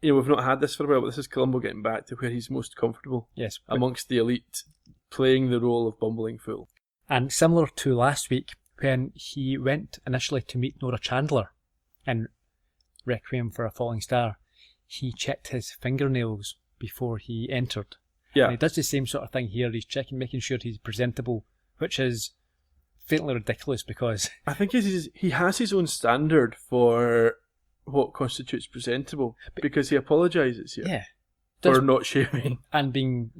D: we've not had this for a while, but this is Columbo getting back to where he's most comfortable
C: Yes.
D: amongst the elite, playing the role of bumbling fool.
C: And similar to last week, when he went initially to meet Nora Chandler in Requiem for a Falling Star, he checked his fingernails before he entered.
D: Yeah,
C: And he does the same sort of thing here. He's making sure he's presentable, which is faintly ridiculous because
D: I think he has his own standard for what constitutes presentable, because he apologises here for not shaving.
C: and being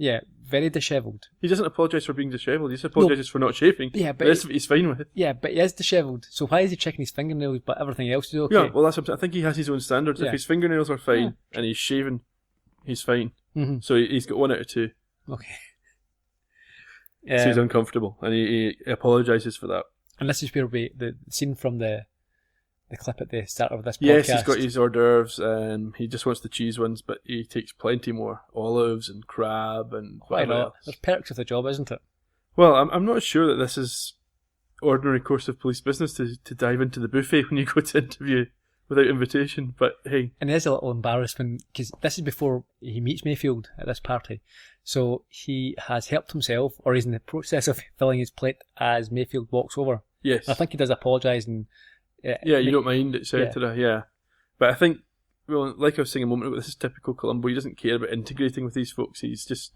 C: very dishevelled.
D: He doesn't apologise for being dishevelled, he just apologises for not shaving.
C: Yeah, but
D: the rest of it he's fine with.
C: Yeah, but he is dishevelled. So why is he checking his fingernails but everything else is okay?
D: Yeah, well, that's what I think he has his own standards.
C: Yeah.
D: If his fingernails are fine and he's shaven, he's fine.
C: Mm-hmm.
D: So he's got 1 out of 2.
C: Okay.
D: So he's uncomfortable, and he apologises for that.
C: And this is where the scene from the clip at the start of this podcast.
D: Yes, he's got his hors d'oeuvres, he just wants the cheese ones, but he takes plenty more. Olives and crab and
C: Why
D: whatever
C: not?
D: else.
C: There's perks of the job, isn't it?
D: Well, I'm not sure that this is ordinary course of police business to dive into the buffet when you go to interview without invitation, but hey.
C: And he is a little embarrassed because this is before he meets Mayfield at this party. So he has helped himself, or he's in the process of filling his plate as Mayfield walks over.
D: Yes.
C: I think he does apologise and...
D: you don't mind, etc. Yeah. But I think, well, like I was saying a moment ago, this is typical Columbo. He doesn't care about integrating with these folks. He's just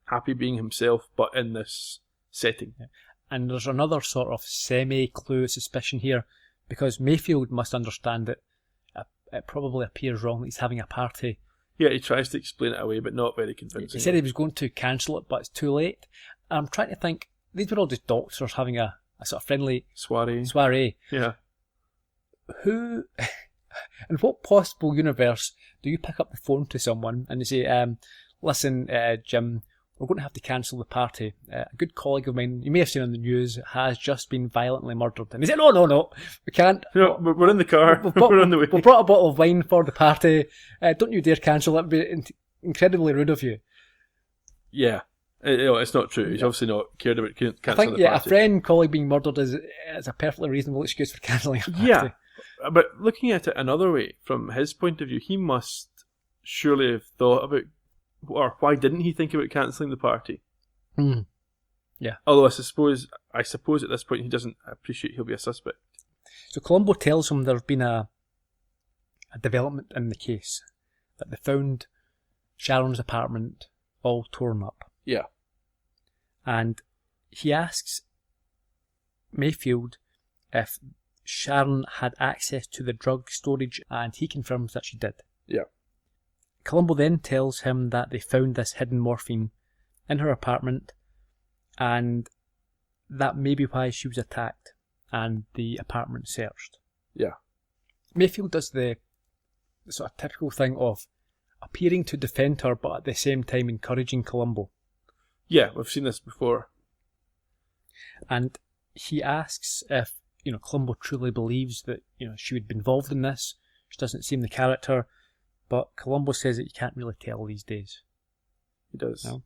D: happy being himself, but in this setting.
C: Yeah. And there's another sort of semi-clue suspicion here, because Mayfield must understand that it probably appears wrong that he's having a party.
D: Yeah, he tries to explain it away, but not very convincing.
C: He said he was going to cancel it, but it's too late. And I'm trying to think, these were all just doctors having a sort of friendly soiree.
D: Yeah.
C: Who, in what possible universe do you pick up the phone to someone and you say, listen, Jim, we're going to have to cancel the party. A good colleague of mine, you may have seen on the news, has just been violently murdered. And he said, no, we can't.
D: No, we're in the car. We're on the way.
C: We brought a bottle of wine for the party. Don't you dare cancel. That would be incredibly rude of you.
D: Yeah. It's not true. He's obviously not cared about cancelling the party.
C: A friend, colleague being murdered is a perfectly reasonable excuse for cancelling a party.
D: Yeah. But looking at it another way, from his point of view, he must surely have thought about, or why didn't he think about cancelling the party?
C: Mm. Yeah.
D: Although I suppose at this point he doesn't appreciate he'll be a suspect.
C: So Columbo tells him there's been a development in the case, that they found Sharon's apartment all torn up.
D: Yeah.
C: And he asks Mayfield if Sharon had access to the drug storage, and he confirms that she did.
D: Yeah.
C: Columbo then tells him that they found this hidden morphine in her apartment, and that may be why she was attacked and the apartment searched.
D: Yeah.
C: Mayfield does the sort of typical thing of appearing to defend her, but at the same time encouraging Columbo.
D: Yeah, we've seen this before.
C: And he asks if Columbo truly believes that she would be involved in this. She doesn't seem the character, but Columbo says that you can't really tell these days.
D: He does.
C: No?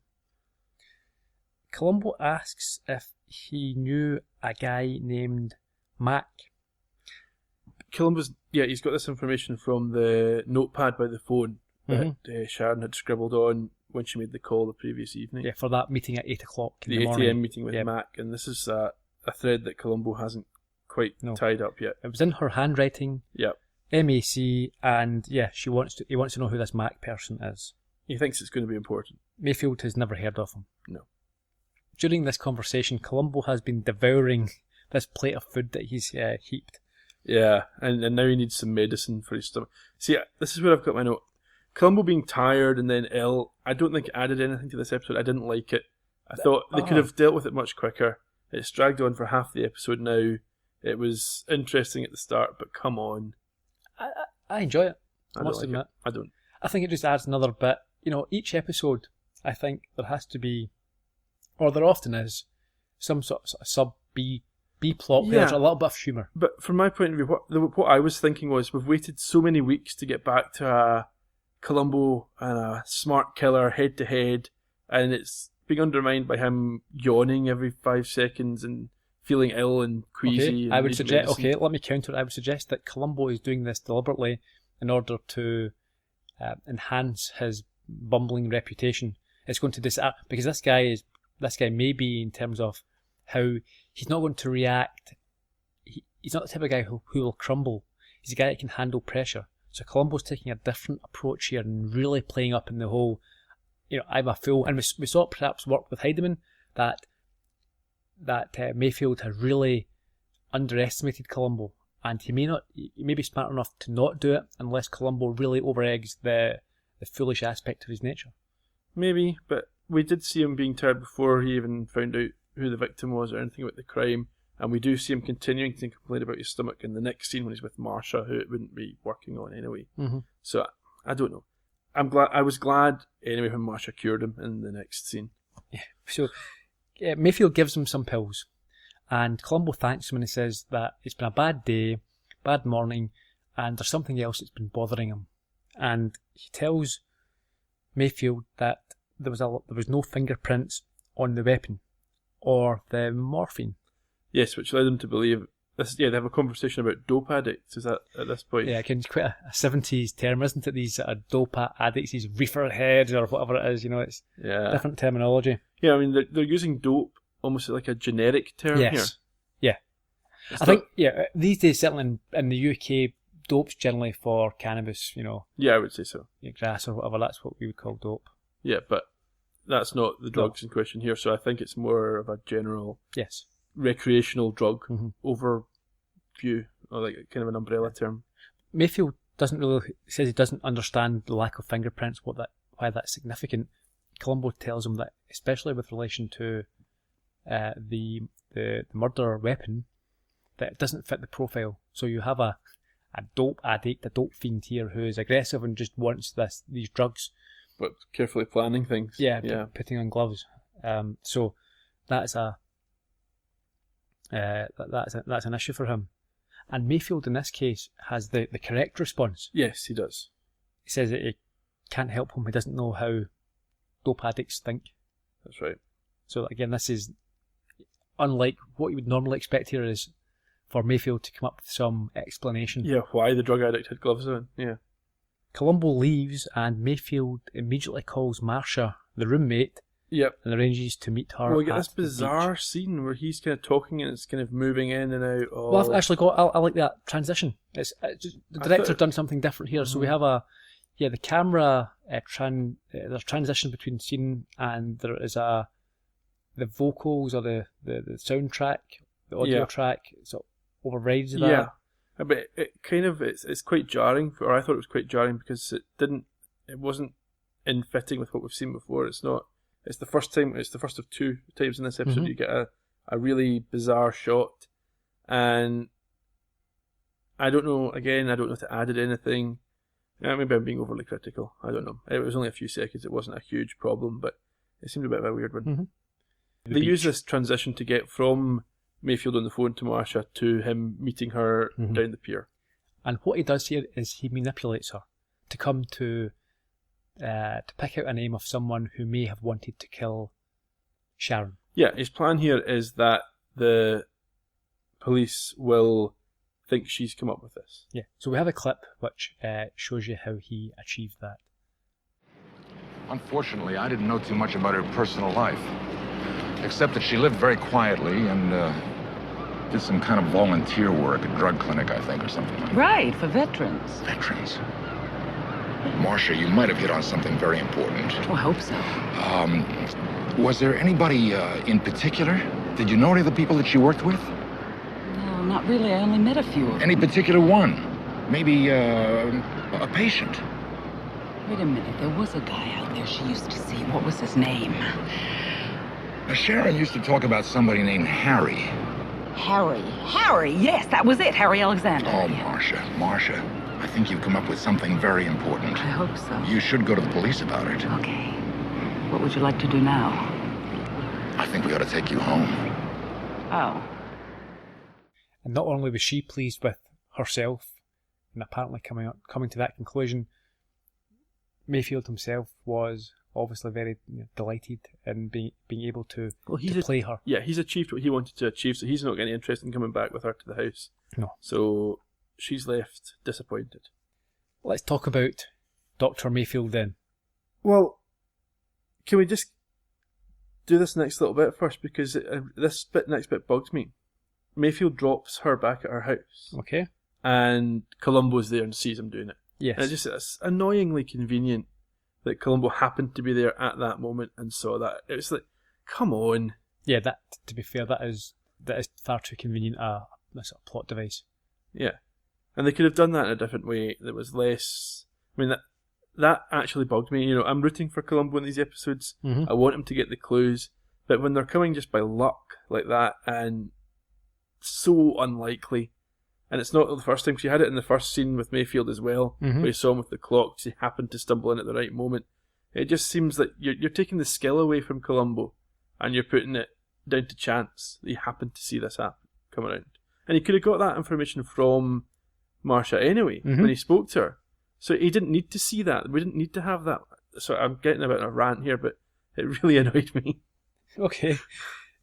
C: Columbo asks if he knew a guy named Mac.
D: Columbo's, he's got this information from the notepad by the phone that Sharon had scribbled on when she made the call the previous evening.
C: Yeah, for that meeting at 8 o'clock in the
D: 8
C: morning.
D: a.m. meeting with Mac, and this is a thread that Columbo hasn't quite tied up yet.
C: It was in her handwriting.
D: Yep.
C: MAC, and he wants to know who this Mac person is.
D: He thinks it's going to be important.
C: Mayfield has never heard of him.
D: No. During
C: During this conversation, Columbo has been devouring this plate of food that he's heaped.
D: Yeah, and now he needs some medicine for his stomach. See, this is where I've got my note. Columbo being tired and then ill, I don't think it added anything to this episode. I didn't like it. I thought they could have dealt with it much quicker. It's dragged on for half the episode now. It was interesting at the start, but come on.
C: I enjoy it.
D: I don't like it. I don't.
C: I think it just adds another bit. Each episode, I think there has to be, or there often is, some sort of sub B plot where there's a little bit of humour.
D: But from my point of view, what I was thinking was, we've waited so many weeks to get back to a Columbo and a smart killer head to head, and it's being undermined by him yawning every 5 seconds and feeling ill and queasy.
C: Okay, let me counter it. I would suggest that Columbo is doing this deliberately in order to enhance his bumbling reputation. It's going to because this guy may be, in terms of how he's not going to react. He's not the type of guy who will crumble. He's a guy that can handle pressure. So Columbo's taking a different approach here and really playing up in the whole, I'm a fool. And we saw it perhaps work with Heidemann, that Mayfield had really underestimated Columbo, and he may be smart enough to not do it unless Columbo really overeggs the foolish aspect of his nature. Maybe, but we did see him being tired before he even found out who the victim was or anything about the crime, and we do see him continuing to complain about his stomach in the next scene when he's with Marcia, who it wouldn't be working on anyway. Mm-hmm. So I don't know. I was glad anyway when Marcia cured him in the next scene. Yeah. So Mayfield gives him some pills, and Columbo thanks him and he says that it's been a bad day, bad morning, and there's something else that's been bothering him. And he tells Mayfield that there was no fingerprints on the weapon or the morphine. Yes, which led him to believe this. Yeah, they have a conversation about dope addicts. Is that at this point? Yeah, it's quite a 70s term, isn't it? These dope addicts, these reefer heads or whatever it is. It's different terminology. Yeah, I mean they're using dope almost like a generic term here. Yeah, I think these days certainly in the UK, dope's generally for cannabis. Yeah, I would say so. Grass or whatever. That's what we would call dope. Yeah, but that's not the drugs in question here. So I think it's more of a general recreational drug overview, or like kind of an umbrella term. Mayfield says he doesn't understand the lack of fingerprints, why that's significant. Columbo tells him that, especially with relation to the murder weapon, that it doesn't fit the profile. So you have a dope addict, a dope fiend here who is aggressive and just wants these drugs, but carefully planning things. Yeah. Putting on gloves. So that's that's an issue for him. And Mayfield in this case has the correct response. Yes, he does. He says that it can't help him. He doesn't know how dope addicts think. That's right. So again, this is unlike what you would normally expect here, is for Mayfield to come up with some explanation. Yeah, why the drug addict had gloves on. Yeah. Columbo leaves and Mayfield immediately calls Marcia, the roommate, and arranges to meet her. Well, we get this bizarre scene where he's kind of talking and it's kind of moving in and out. Well, I've actually got. I like that transition. It's just, the director's done something different here. Mm-hmm. So we have the camera there's transition between scene, and there is the vocals or the soundtrack, the audio track, so overrides that. Yeah, but it kind of it's quite jarring, or I thought it was quite jarring because it wasn't in fitting with what we've seen before. It's not. It's the first of two times in this episode you get a really bizarre shot, and I don't know. Again, I don't know if it added anything. Maybe I'm being overly critical. I don't know. It was only a few seconds. It wasn't a huge problem, but it seemed a bit of a weird one. Mm-hmm. They use this transition to get from Mayfield on the phone to Marcia to him meeting her down the pier. And what he does here is he manipulates her to come to pick out a name of someone who may have wanted to kill Sharon. Yeah, his plan here is that the police will think she's come up with this. Yeah, so we have a clip which shows you how he achieved that.
H: Unfortunately, I didn't know too much about her personal life, except that she lived very quietly and did some kind of volunteer work at a drug clinic, I think, or something like that.
G: Right, for veterans.
H: Veterans. Marcia, you might have hit on something very important.
G: Oh, I hope so.
H: Was there anybody in particular? Did you know any of the people that she worked with?
G: No, not really. I only met a few.
H: Any particular one? Maybe a patient?
G: Wait a minute. There was a guy out there she used to see. What was his name?
H: Sharon used to talk about somebody named Harry.
G: Harry, yes, that was it, Harry Alexander.
H: Oh, Marcia, I think you've come up with something very important.
G: I hope so.
H: You should go to the police about it.
G: Okay. What would you like to do now?
H: I think we ought to take you home.
G: Oh.
C: And not only was she pleased with herself, and apparently coming to that conclusion, Mayfield himself was obviously very delighted in being able to play her.
D: Yeah, he's achieved what he wanted to achieve, so he's not getting any interest in coming back with her to the house.
C: No.
D: So she's left disappointed.
C: Let's talk about Dr. Mayfield then.
D: Well, can we just do this next little bit first, because this next bit bugs me. Mayfield drops her back at her house.
C: Okay.
D: And Columbo's there and sees him doing it.
C: Yes.
D: And it's annoyingly convenient that Columbo happened to be there at that moment and saw that. It was like, come on.
C: Yeah, that, to be fair, that is far too convenient a sort of plot device.
D: Yeah. And they could have done that in a different way that was less... I mean, that actually bugged me. I'm rooting for Columbo in these episodes.
C: Mm-hmm.
D: I want him to get the clues. But when they're coming just by luck like that, and so unlikely... And it's not the first time. She had it in the first scene with Mayfield as well,
C: mm-hmm.
D: where you saw him with the clock. He happened to stumble in at the right moment. It just seems like you're taking the skill away from Columbo, and you're putting it down to chance that he happened to see this happen, come around. And he could have got that information from Marcia anyway,
C: mm-hmm.
D: when he spoke to her. So he didn't need to see that. We didn't need to have that. So I'm getting a bit of a rant here, but it really annoyed me.
C: Okay.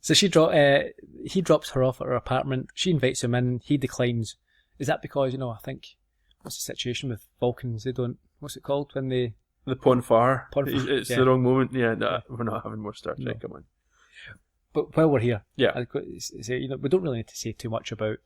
C: So he drops her off at her apartment. She invites him in. He declines. Is that because, I think, what's the situation with Vulcans? They don't, what's it called when they...
D: The Ponfar. It's
C: yeah.
D: the wrong moment. Yeah, no, we're not having more Star Trek.
C: No.
D: Come on.
C: But while we're here,
D: yeah,
C: I've got to say, we don't really need to say too much about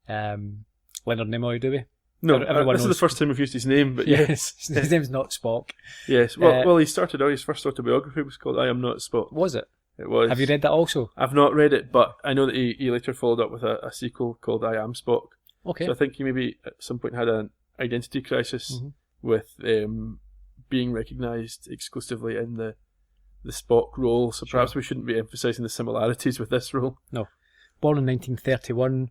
C: Leonard Nimoy, do we?
D: No,
C: Everyone
D: this is the first time we've used his name, but
C: yes. His name's not Spock.
D: Yes, well, he started out, his first autobiography was called I Am Not Spock.
C: Was it?
D: It was.
C: Have you read that also?
D: I've not read it, but I know that he later followed up with a sequel called I Am Spock.
C: Okay.
D: So I think he maybe at some point had an identity crisis
C: mm-hmm.
D: with being recognised exclusively in the Spock role, so perhaps we shouldn't be emphasising the similarities with this role.
C: No. Born in 1931,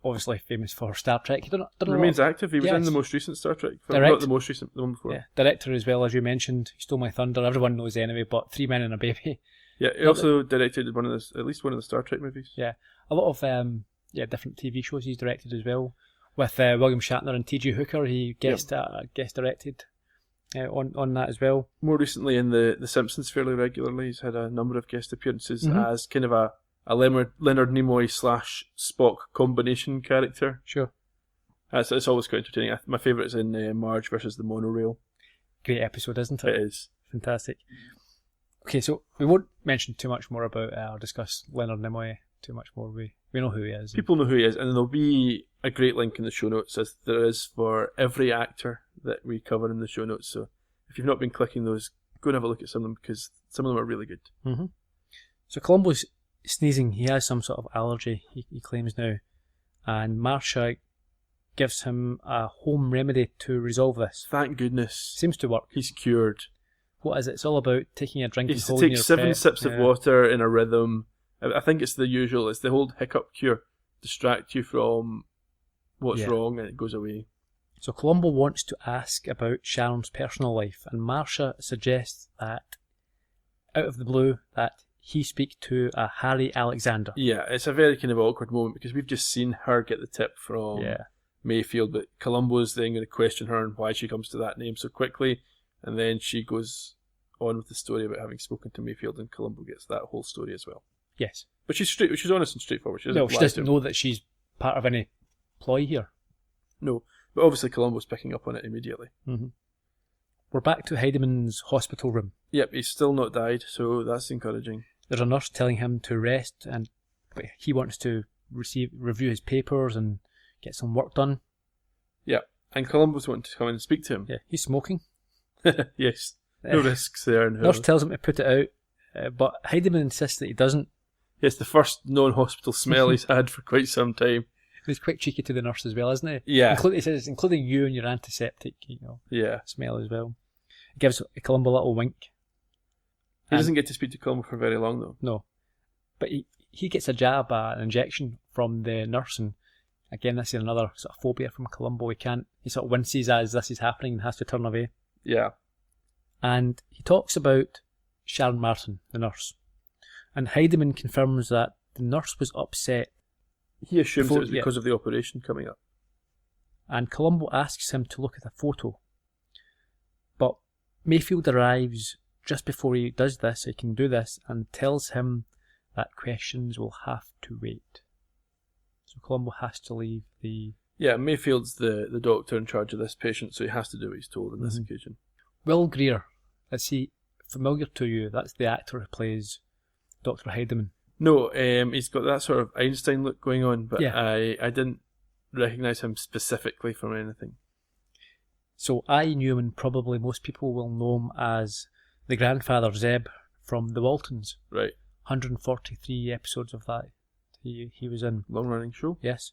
C: obviously famous for Star Trek.
D: Remains active. He was in the most recent Star Trek. Not the most recent, the one before.
C: Yeah. Director as well, as you mentioned. He Stole My Thunder. Everyone knows anyway, but 3 Men and a Baby.
D: Yeah, he also directed at least one of the Star Trek movies.
C: Yeah. A lot of different TV shows he's directed as well. With William Shatner and T.J. Hooker, he guest directed on that as well.
D: More recently in the Simpsons fairly regularly. He's had a number of guest appearances
C: mm-hmm.
D: as kind of a Leonard Nimoy / Spock combination character.
C: Sure.
D: It's always quite entertaining. My favourite is in Marge versus the Monorail.
C: Great episode, isn't it?
D: It is.
C: Fantastic. Okay, so we won't mention too much more about or discuss Leonard Nimoy too much more. We know who he is.
D: People know who he is, and there'll be a great link in the show notes, as there is for every actor that we cover in the show notes. So if you've not been clicking those, go and have a look at some of them, because some of them are really good.
C: Mm-hmm. So Columbo's sneezing. He has some sort of allergy, he claims now, and Marcia gives him a home remedy to resolve this.
D: Thank goodness.
C: Seems to work.
D: He's cured.
C: What is it? It's all about taking a drink and holding your
D: take 7
C: breath.
D: sips of water in a rhythm. I think it's the usual. It's the whole hiccup cure. Distract you from what's wrong, and it goes away.
C: So Columbo wants to ask about Sharon's personal life, and Marcia suggests that, out of the blue, that he speak to a Harry Alexander.
D: Yeah, it's a very kind of awkward moment, because we've just seen her get the tip from Mayfield, but Columbo's then going to question her and why she comes to that name so quickly, and then she goes on with the story about having spoken to Mayfield, and Columbo gets that whole story as well.
C: Yes.
D: But she's honest and straightforward. She
C: doesn't know that she's part of any ploy here.
D: No, but obviously Columbo's picking up on it immediately.
C: Mm-hmm. We're back to Heidemann's hospital room.
D: Yep, he's still not died, so that's encouraging.
C: There's a nurse telling him to rest, but he wants to review his papers and get some work done.
D: Yeah, and Columbo's wanting to come in and speak to him.
C: Yeah, he's smoking.
D: Yes, no risks there.
C: Nurse tells him to put it out, but Heidemann insists that he doesn't.
D: Yes, the first non-hospital smell he's had for quite some time.
C: He's quite cheeky to the nurse as well, isn't he?
D: Yeah.
C: He says, including you and your antiseptic, smell as well. He gives Columbo a little wink.
D: He doesn't get to speak to Columbo for very long, though.
C: No. But he gets a jab, an injection from the nurse, and again, this is another sort of phobia from Columbo. He sort of winces as this is happening and has to turn away.
D: Yeah.
C: And he talks about Sharon Martin, the nurse. And Heidemann confirms that the nurse was upset.
D: He assumes it was because of the operation coming up.
C: And Columbo asks him to look at a photo. But Mayfield arrives just before he does this, he can do this, and tells him that questions will have to wait. So Columbo has to leave the...
D: Yeah, Mayfield's the doctor in charge of this patient, so he has to do what he's told on this occasion.
C: Will Greer, is he familiar to you? That's the actor who plays Dr. Heidemann.
D: No, he's got that sort of Einstein look going on, but
C: Yeah.
D: I didn't recognise him specifically from anything.
C: So I knew him, and probably most people will know him as the grandfather Zeb from The Waltons.
D: Right.
C: 143 episodes of that he was in.
D: Long running show.
C: Yes.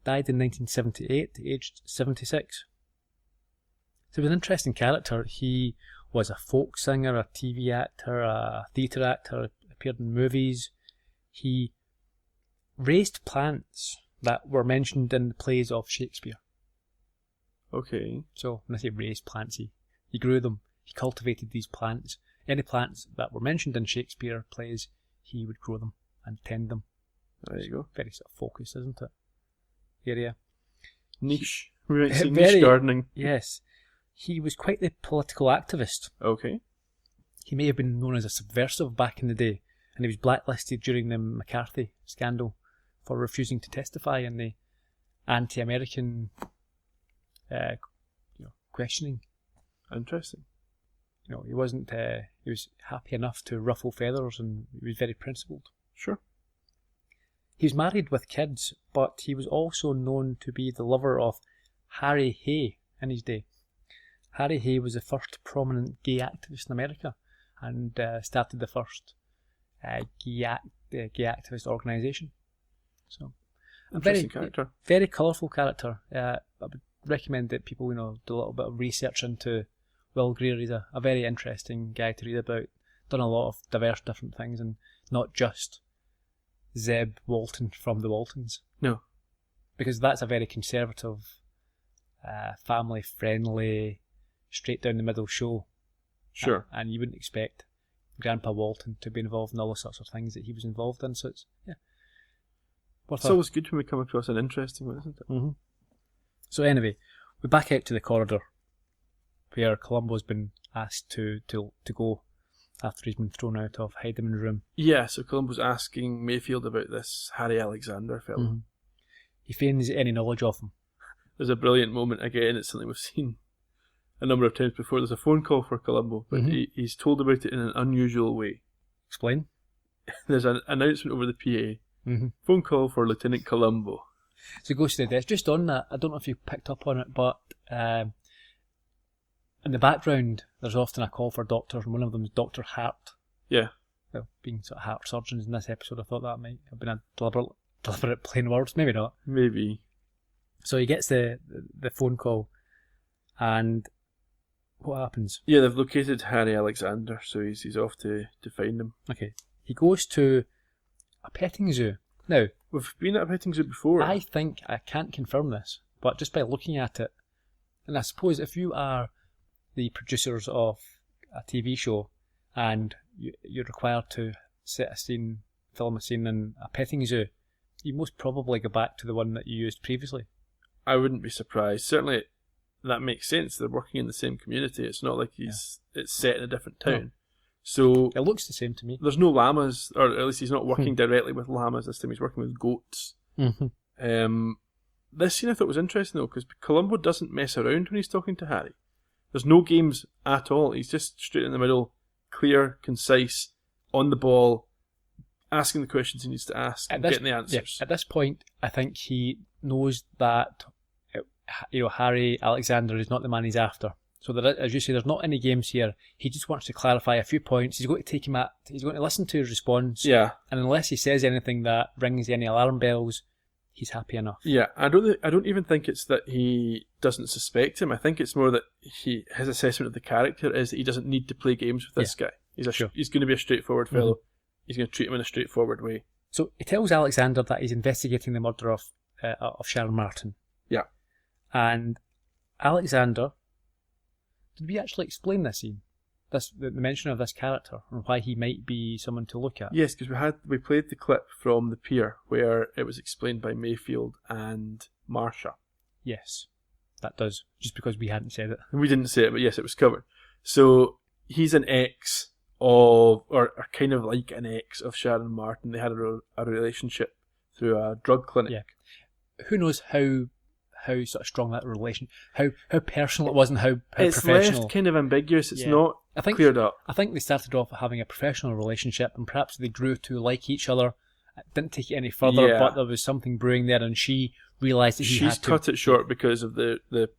C: Died in 1978, aged 76. So he was an interesting character. He was a folk singer, a TV actor, a theatre actor, appeared in movies. He raised plants that were mentioned in the plays of Shakespeare.
D: Okay.
C: So when I say raised plants, he grew them. He cultivated these plants. Any plants that were mentioned in Shakespeare plays, he would grow them and tend them.
D: There you go.
C: Very sort of focused, isn't it? Area.
D: Niche. We might say
C: Very-
D: niche gardening.
C: Yes. He was quite the political activist.
D: Okay.
C: He may have been known as a subversive back in the day, and he was blacklisted during the McCarthy scandal for refusing to testify in the anti-American questioning.
D: Interesting.
C: He wasn't. He was happy enough to ruffle feathers, and he was very principled.
D: Sure.
C: He was married with kids, but he was also known to be the lover of Harry Hay in his day. Harry Hay was the first prominent gay activist in America, and started the first gay activist organisation. So, a
D: Interesting character.
C: very colourful character. I would recommend that people, do a little bit of research into Will Greer. He's a very interesting guy to read about. Done a lot of diverse different things, and not just Zeb Walton from the Waltons.
D: No.
C: Because that's a very conservative, family-friendly, straight-down-the-middle show.
D: Sure.
C: And you wouldn't expect Grandpa Walton to be involved in all the sorts of things that he was involved in, so it's, yeah.
D: It's always good when we come across an interesting one, isn't it?
C: Mm-hmm. So anyway, we back out to the corridor where Columbo's been asked to go after he's been thrown out of Heidemann's room.
D: Yeah, so Columbo's asking Mayfield about this Harry Alexander fellow.
C: Mm-hmm. He feigns any knowledge of him.
D: There's a brilliant moment, again, it's something we've seen a number of times before. There's a phone call for Columbo, but he's told about it in an unusual way.
C: Explain.
D: There's an announcement over the PA.
C: Mm-hmm.
D: Phone call for Lieutenant Columbo.
C: So he goes to the desk. Just on that, I don't know if you picked up on it, but in the background, there's often a call for doctors, and one of them is Dr. Hart.
D: Yeah.
C: Well, being sort of heart surgeons in this episode, I thought that might have been a deliberate plain words. Maybe not.
D: Maybe.
C: So he gets the phone call, and what happens?
D: Yeah, they've located Harry Alexander, so he's off to find him.
C: Okay. He goes to a petting zoo. Now,
D: we've been at a petting zoo before.
C: I think, I can't confirm this, but just by looking at it, and I suppose if you are the producers of a TV show and you're required to set a scene, film a scene in a petting zoo, you most probably go back to the one that you used previously.
D: I wouldn't be surprised. Certainly, that makes sense. They're working in the same community. It's not like it's set in a different town.
C: No.
D: So
C: it looks the same to me.
D: There's no llamas, or at least he's not working directly with llamas this time. He's working with goats.
C: Mm-hmm.
D: This scene I thought was interesting though, because Columbo doesn't mess around when he's talking to Harry. There's no games at all. He's just straight in the middle, clear, concise, on the ball, asking the questions he needs to ask, and getting the answers.
C: Yeah, at this point, I think he knows that Harry Alexander is not the man he's after. So there, as you say, there's not any games here. He just wants to clarify a few points. He's going to take him at. He's going to listen to his response.
D: Yeah. And
C: unless he says anything that rings any alarm bells, he's happy enough.
D: Yeah, I don't even think it's that he doesn't suspect him. I think it's more that his assessment of the character is that he doesn't need to play games with this guy. He's going to be a straightforward fellow. He's going to treat him in a straightforward way.
C: So he tells Alexander that he's investigating the murder of Sharon Martin.
D: Yeah.
C: And Alexander, did we actually explain this scene? The mention of this character and why he might be someone to look at?
D: Yes, because we played the clip from the pier where it was explained by Mayfield and Marsha.
C: Yes, that does. Just because we hadn't said it.
D: We didn't say it, but yes, it was covered. So he's an ex of, or kind of like an ex of Sharon Martin. They had a relationship through a drug clinic.
C: Yeah. Who knows how sort of strong that relation, how personal it was and how
D: it's
C: professional.
D: Left kind of ambiguous. It's not cleared up.
C: I think they started off having a professional relationship, and perhaps they grew to like each other. It didn't take it any further, but there was something brewing there, and she realised that
D: she's cut it short because of the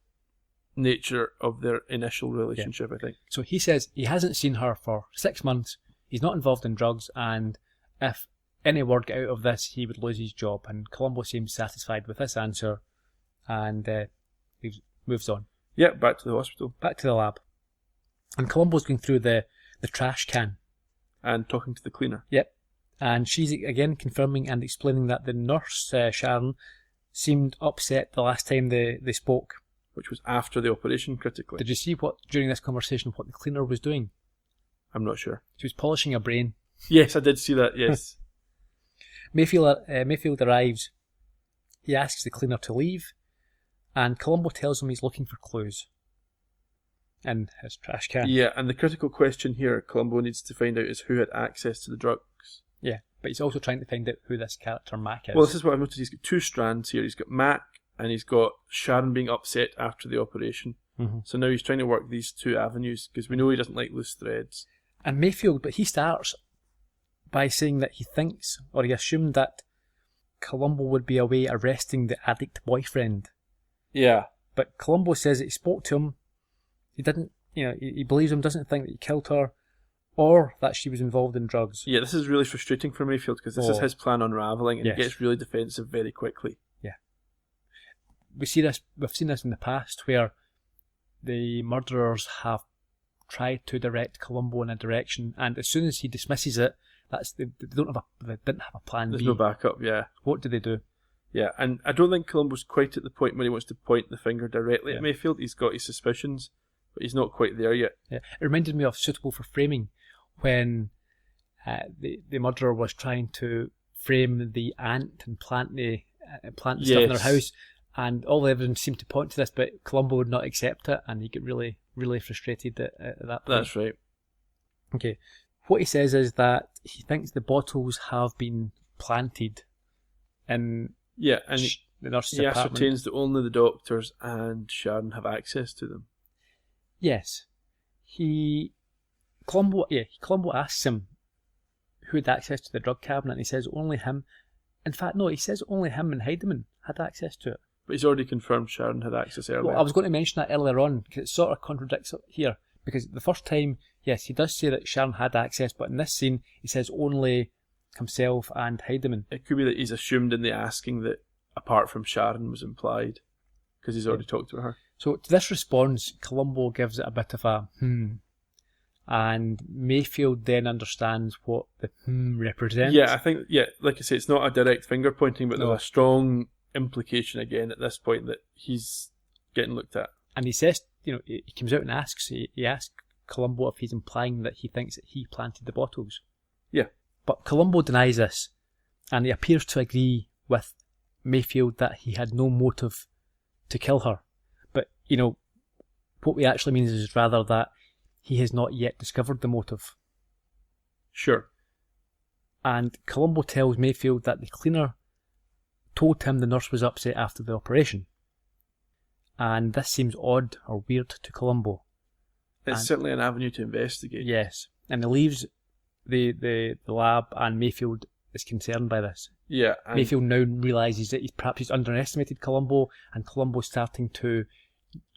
D: nature of their initial relationship. I think.
C: So he says he hasn't seen her for 6 months. He's not involved in drugs, and if any word got out of this, he would lose his job. And Columbo seems satisfied with this answer. And he moves on.
D: Yeah, back to the hospital.
C: Back to the lab. And Columbo's going through the trash can.
D: And talking to the cleaner.
C: Yep. And she's again confirming and explaining that the nurse, Sharon, seemed upset the last time they spoke.
D: Which was after the operation, critically.
C: Did you see during this conversation what the cleaner was doing?
D: I'm not sure.
C: She was polishing a brain.
D: Yes, I did see that, yes.
C: Mayfield arrives. He asks the cleaner to leave. And Columbo tells him he's looking for clues in his trash can.
D: Yeah, and the critical question here Columbo needs to find out is who had access to the drugs.
C: Yeah, but he's also trying to find out who this character Mac is.
D: Well, this is what I've noticed. He's got two strands here. He's got Mac and he's got Sharon being upset after the operation.
C: Mm-hmm.
D: So now he's trying to work these two avenues because we know he doesn't like loose threads.
C: And Mayfield, but he starts by saying that he thinks, or he assumed that Columbo would be away arresting the addict boyfriend.
D: Yeah.
C: But Columbo says that he spoke to him. He didn't, he believes him, doesn't think that he killed her or that she was involved in drugs.
D: Yeah, this is really frustrating for Mayfield because this is his plan unravelling and he gets really defensive very quickly.
C: Yeah. We've seen this in the past where the murderers have tried to direct Columbo in a direction, and as soon as he dismisses it, they didn't have a plan
D: There's
C: B.
D: no backup, yeah.
C: What do they do?
D: Yeah, and I don't think Columbo's quite at the point where he wants to point the finger directly at Mayfield. He's got his suspicions, but he's not quite there yet. Yeah.
C: It reminded me of Suitable for Framing, when the murderer was trying to frame the aunt and plant the stuff in their house, and all the evidence seemed to point to this, but Columbo would not accept it, and he get really, really frustrated at that point.
D: That's right.
C: Okay. What he says is that he thinks the bottles have been planted in
D: and
C: the nurse's
D: he
C: apartment.
D: ascertains that only the doctors and Sharon have access to them.
C: Yes. Columbo asks him who had access to the drug cabinet, and he says only him. In fact, no, he says only him and Heidemann had access to it.
D: But he's already confirmed Sharon had access earlier.
C: Well, I was going to mention that earlier on, because it sort of contradicts it here. Because the first time, yes, he does say that Sharon had access, but in this scene, he says only himself and Heidemann.
D: It could be that he's assumed in the asking that apart from Sharon was implied, because he's already talked to her. So
C: to this response, Columbo gives it a bit of a and Mayfield then understands what the represents.
D: Yeah, I think, like I say, it's not a direct finger pointing, but there's a strong implication again at this point that he's getting looked at.
C: And he says, he comes out and asks, he asks Columbo if he's implying that he thinks that he planted the bottles.
D: Yeah.
C: But Columbo denies this, and he appears to agree with Mayfield that he had no motive to kill her. But, what we actually mean is rather that he has not yet discovered the motive.
D: Sure.
C: And Columbo tells Mayfield that the cleaner told him the nurse was upset after the operation. And this seems odd or weird to Columbo.
D: It's certainly an avenue to investigate.
C: Yes. And he leaves the lab, and Mayfield is concerned by this.
D: Yeah.
C: Mayfield now realises that he's underestimated Columbo, and Columbo's starting to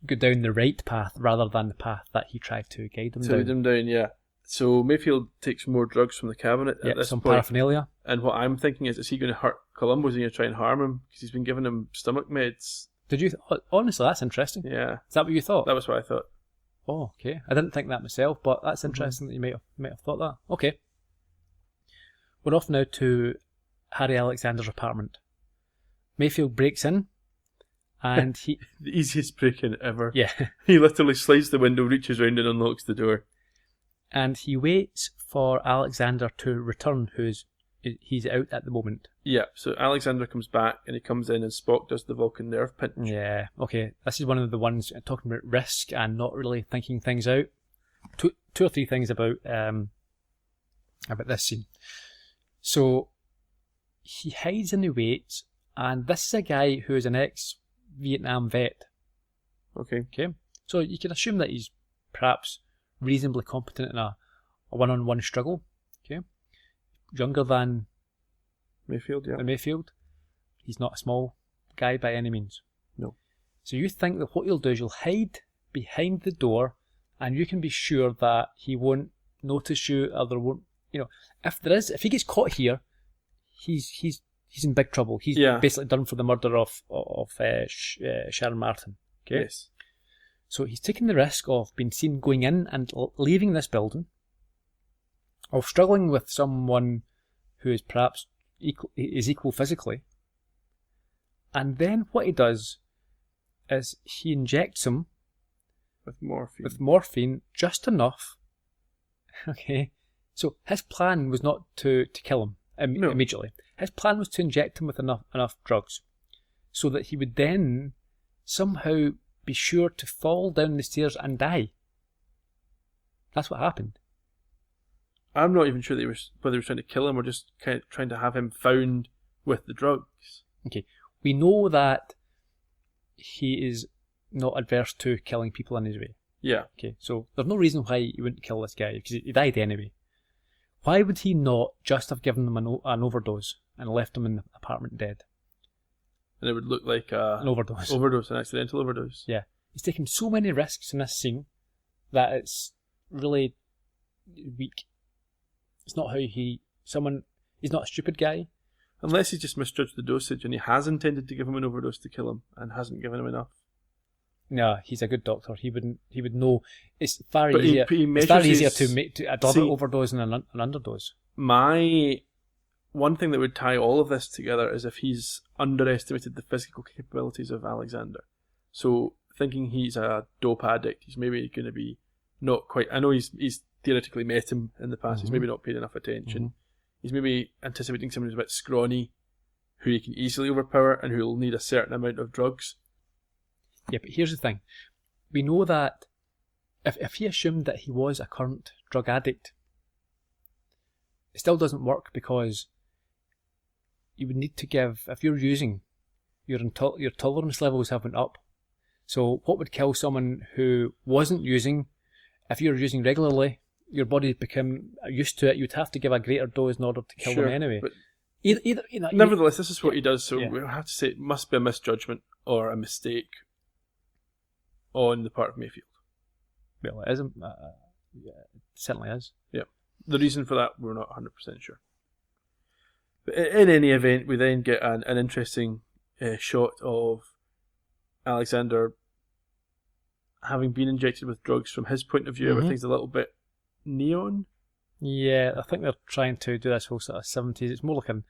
C: go down the right path rather than the path that he tried to guide him down.
D: To lead him down, yeah. So Mayfield takes more drugs from the cabinet at this
C: some
D: point.
C: paraphernalia.
D: And what I'm thinking is he going to hurt Columbo? Is he going to try and harm him? Because he's been giving him stomach meds.
C: Did you? Honestly, that's interesting.
D: Yeah.
C: Is that what you thought?
D: That was what I thought.
C: Oh, okay. I didn't think that myself, but that's interesting that you might have thought that. Okay. We're off now to Harry Alexander's apartment. Mayfield breaks in, and he...
D: The easiest break-in ever.
C: Yeah.
D: He literally slides the window, reaches round and unlocks the door.
C: And he waits for Alexander to return, he's out at the moment.
D: Yeah, so Alexander comes back, and he comes in, and Spock does the Vulcan nerve pinch.
C: Yeah, okay. This is one of the ones talking about risk and not really thinking things out. Two or three things about this scene. So, he hides and he waits, and this is a guy who is an ex-Vietnam vet.
D: Okay.
C: So you can assume that he's perhaps reasonably competent in a one-on-one struggle. Okay. Younger than
D: Mayfield, yeah.
C: Mayfield. He's not a small guy by any means.
D: No.
C: So you think that what you'll do is you'll hide behind the door, and you can be sure that he won't notice you, or there won't, if he gets caught here, he's in big trouble. He's basically done for the murder of Sharon Martin. Okay.
D: Yes.
C: So he's taking the risk of being seen going in and leaving this building, of struggling with someone who is perhaps equal physically. And then what he does is he injects him with morphine just enough. Okay. So his plan was not to kill him immediately. His plan was to inject him with enough drugs so that he would then somehow be sure to fall down the stairs and die. That's what happened.
D: I'm not even sure whether he was trying to kill him or just kind of trying to have him found with the drugs.
C: Okay. We know that he is not adverse to killing people in his way.
D: Yeah.
C: Okay. So there's no reason why he wouldn't kill this guy, because he died anyway. Why would he not just have given him an overdose and left him in the apartment dead?
D: And it would look like an
C: overdose.
D: An accidental overdose.
C: Yeah. He's taken so many risks in this scene that it's really weak. It's not how he's not a stupid guy.
D: Unless he just misjudged the dosage and he has intended to give him an overdose to kill him and hasn't given him enough.
C: No, he's a good doctor. He would know. It's far easier.
D: It's far easier
C: to a double overdose than an underdose.
D: My one thing that would tie all of this together is if he's underestimated the physical capabilities of Alexander. So thinking he's a dope addict, he's maybe going to be not quite. I know he's theoretically met him in the past. Mm-hmm. He's maybe not paid enough attention. Mm-hmm. He's maybe anticipating someone who's a bit scrawny, who he can easily overpower, and who will need a certain amount of drugs.
C: Yeah, but here's the thing. We know that if he assumed that he was a current drug addict, it still doesn't work, because you would need to give, if you're using, your tolerance levels have went up. So what would kill someone who wasn't using, if you're using regularly, your body become used to it, you'd have to give a greater dose in order to kill them anyway. But
D: nevertheless, this is what he does, so we have to say it must be a misjudgment or a mistake on the part of Mayfield.
C: Well, it isn't. It certainly is.
D: Yeah. The reason for that, we're not 100% sure. But in any event, we then get an interesting shot of Alexander having been injected with drugs. From his point of view, everything's a little bit neon.
C: Yeah, I think they're trying to do this whole sort of 70s. It's more like an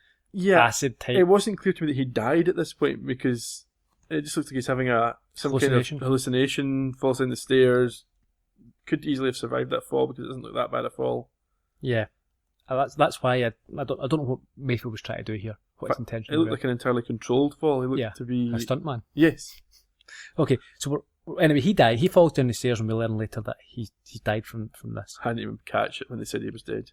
C: acid type.
D: It wasn't clear to me that he died at this point, because it just looks like he's having some kind of hallucination, falls down the stairs. Could easily have survived that fall, because it doesn't look that bad a fall.
C: Yeah. That's why I don't know what Mayfield was trying to do here. What his intention was.
D: It looked like an entirely controlled fall. He looked to be
C: a stuntman.
D: Yes.
C: Okay, so anyway, he died. He falls down the stairs, and we learn later that he died from this.
D: I didn't even catch it when they said he was dead.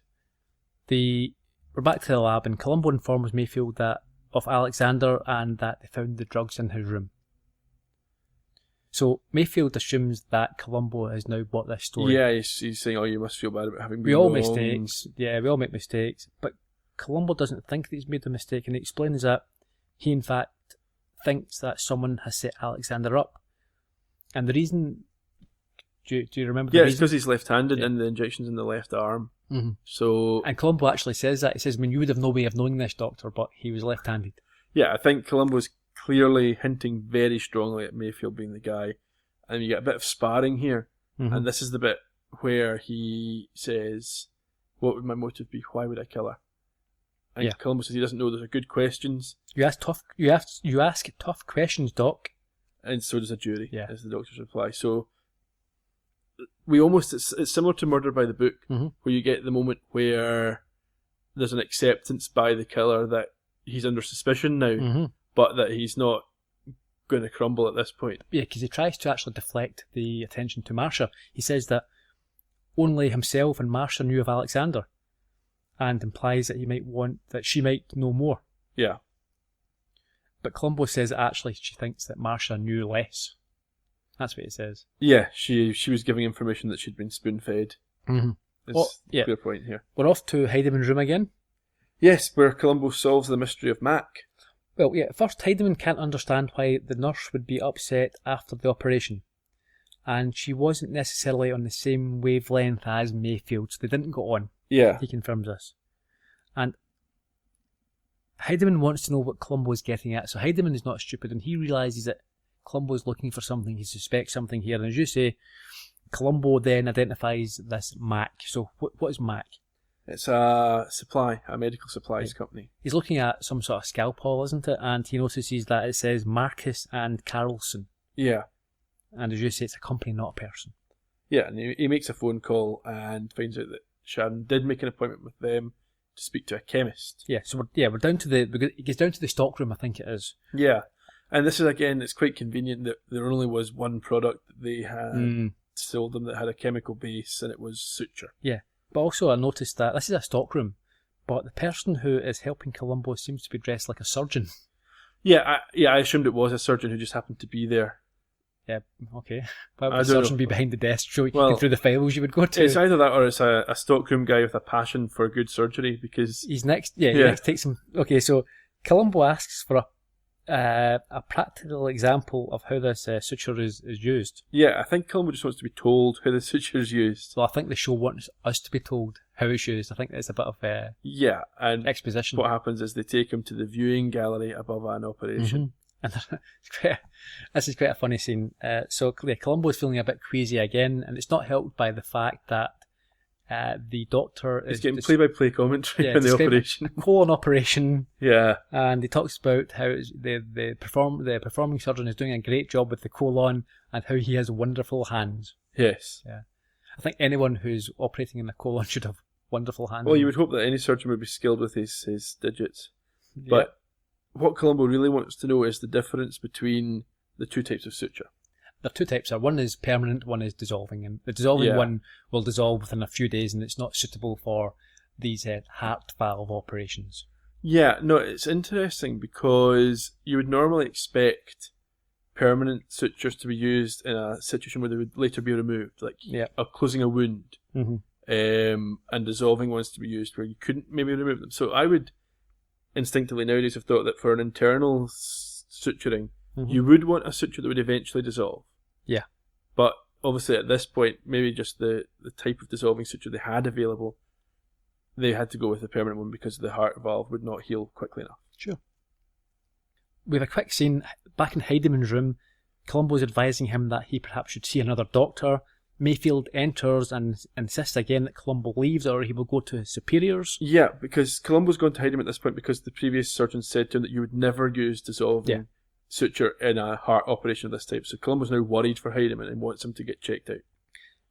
C: We're back to the lab, and Columbo informs Mayfield of Alexander, and that they found the drugs in his room. So Mayfield assumes that Columbo has now bought this story.
D: Yeah, he's saying, "Oh, you must feel bad about having been
C: wrong."
D: We
C: all make mistakes. But Columbo doesn't think that he's made a mistake, and he explains that he, in fact, thinks that someone has set Alexander up. And the reason... Do you remember the reason?
D: Yeah, it's because he's left-handed and the injection's in the left arm.
C: Mm-hmm.
D: So...
C: And Columbo actually says that. He says, you would have no way of knowing this, Doctor, but he was left-handed.
D: Yeah, I think Columbo's clearly hinting very strongly at Mayfield being the guy. And you get a bit of sparring here. Mm-hmm. And this is the bit where he says, what would my motive be? Why would I kill her? And
C: Yeah.
D: Columbo says he doesn't know those are good questions,
C: You ask tough questions, Doc.
D: and so does a jury,
C: Yeah.
D: is the doctor's reply. So it's similar to Murder by the Book,
C: Mhm.
D: where you get the moment where there's an acceptance by the killer that he's under suspicion now,
C: Mm-hmm.
D: but that he's not going to crumble at this point.
C: Yeah, because he tries to actually deflect the attention to Marcia. He says that only himself and Marcia knew of Alexander, and implies that she might know more.
D: Yeah.
C: But Columbo says that actually she thinks that Marcia knew less. That's what he says.
D: Yeah, she was giving information that she'd been spoon-fed.
C: Mm-hmm.
D: Is
C: yeah.
D: a clear point here.
C: We're off to Heideman's room again.
D: Yes, where Columbo solves the mystery of Mac.
C: Well, yeah, first Heidemann can't understand why the nurse would be upset after the operation. And she wasn't necessarily on the same wavelength as Mayfield, so they didn't go on.
D: Yeah.
C: He confirms this. And Heidemann wants to know what Columbo's getting at. So Heidemann is not stupid, and he realises that Columbo's looking for something. He suspects something here. And as you say, Columbo then identifies this Mac. So what is Mac?
D: It's a medical supplies company.
C: He's looking at some sort of scalpel, isn't it? And he notices that it says Marcus and Carlson.
D: Yeah.
C: And as you say, it's a company, not a person.
D: Yeah, and he makes a phone call and finds out that Sharon did make an appointment with them to speak to a chemist.
C: Yeah, so we're down to it gets down to the stockroom, I think it is.
D: Yeah, and this is, again, it's quite convenient that there only was one product that they had sold them that had a chemical base, and it was suture.
C: Yeah, but also I noticed that this is a stockroom, but the person who is helping Columbo seems to be dressed like a surgeon.
D: Yeah, I assumed it was a surgeon who just happened to be there.
C: Yeah, okay. Why would the surgeon be behind the desk showing through the files you would go to?
D: It's either that or it's a stockroom guy with a passion for good surgery, because...
C: He next takes him... Okay, so Columbo asks for a practical example of how this suture is used.
D: Yeah, I think Columbo just wants to be told how the suture is used.
C: So I think the show wants us to be told how it's used. I think it's a bit of
D: and
C: exposition.
D: What happens is they take him to the viewing gallery above an operation.
C: Mm-hmm. And this is quite a funny scene. So Columbo is feeling a bit queasy again, and it's not helped by the fact that the doctor is
D: getting play-by-play commentary on the operation.
C: Colon operation.
D: Yeah.
C: And he talks about how the performing surgeon is doing a great job with the colon and how he has wonderful hands.
D: Yes.
C: Yeah. I think anyone who's operating in the colon should have wonderful hands.
D: Well, you would hope that any surgeon would be skilled with his digits.
C: Yeah.
D: But what Columbo really wants to know is the difference between the two types of suture.
C: There are two types. One is permanent, one is dissolving. And the dissolving one will dissolve within a few days, and it's not suitable for these heart valve operations.
D: Yeah, no, it's interesting because you would normally expect permanent sutures to be used in a situation where they would later be removed, like closing a wound, and dissolving ones to be used where you couldn't maybe remove them. So I would instinctively nowadays have thought that for an internal suturing, you would want a suture that would eventually dissolve.
C: Yeah.
D: But obviously at this point, maybe just the type of dissolving suture they had available, they had to go with the permanent one because the heart valve would not heal quickly enough.
C: Sure. We have a quick scene back in Heidemann's room. Columbo's advising him that he perhaps should see another doctor. Mayfield enters and insists again that Columbo leaves or he will go to his superiors.
D: Yeah, because Columbo's gone to Heidemann at this point because the previous surgeon said to him that you would never use dissolving suture in a heart operation of this type. So Columbo's now worried for Heidemann and wants him to get checked out.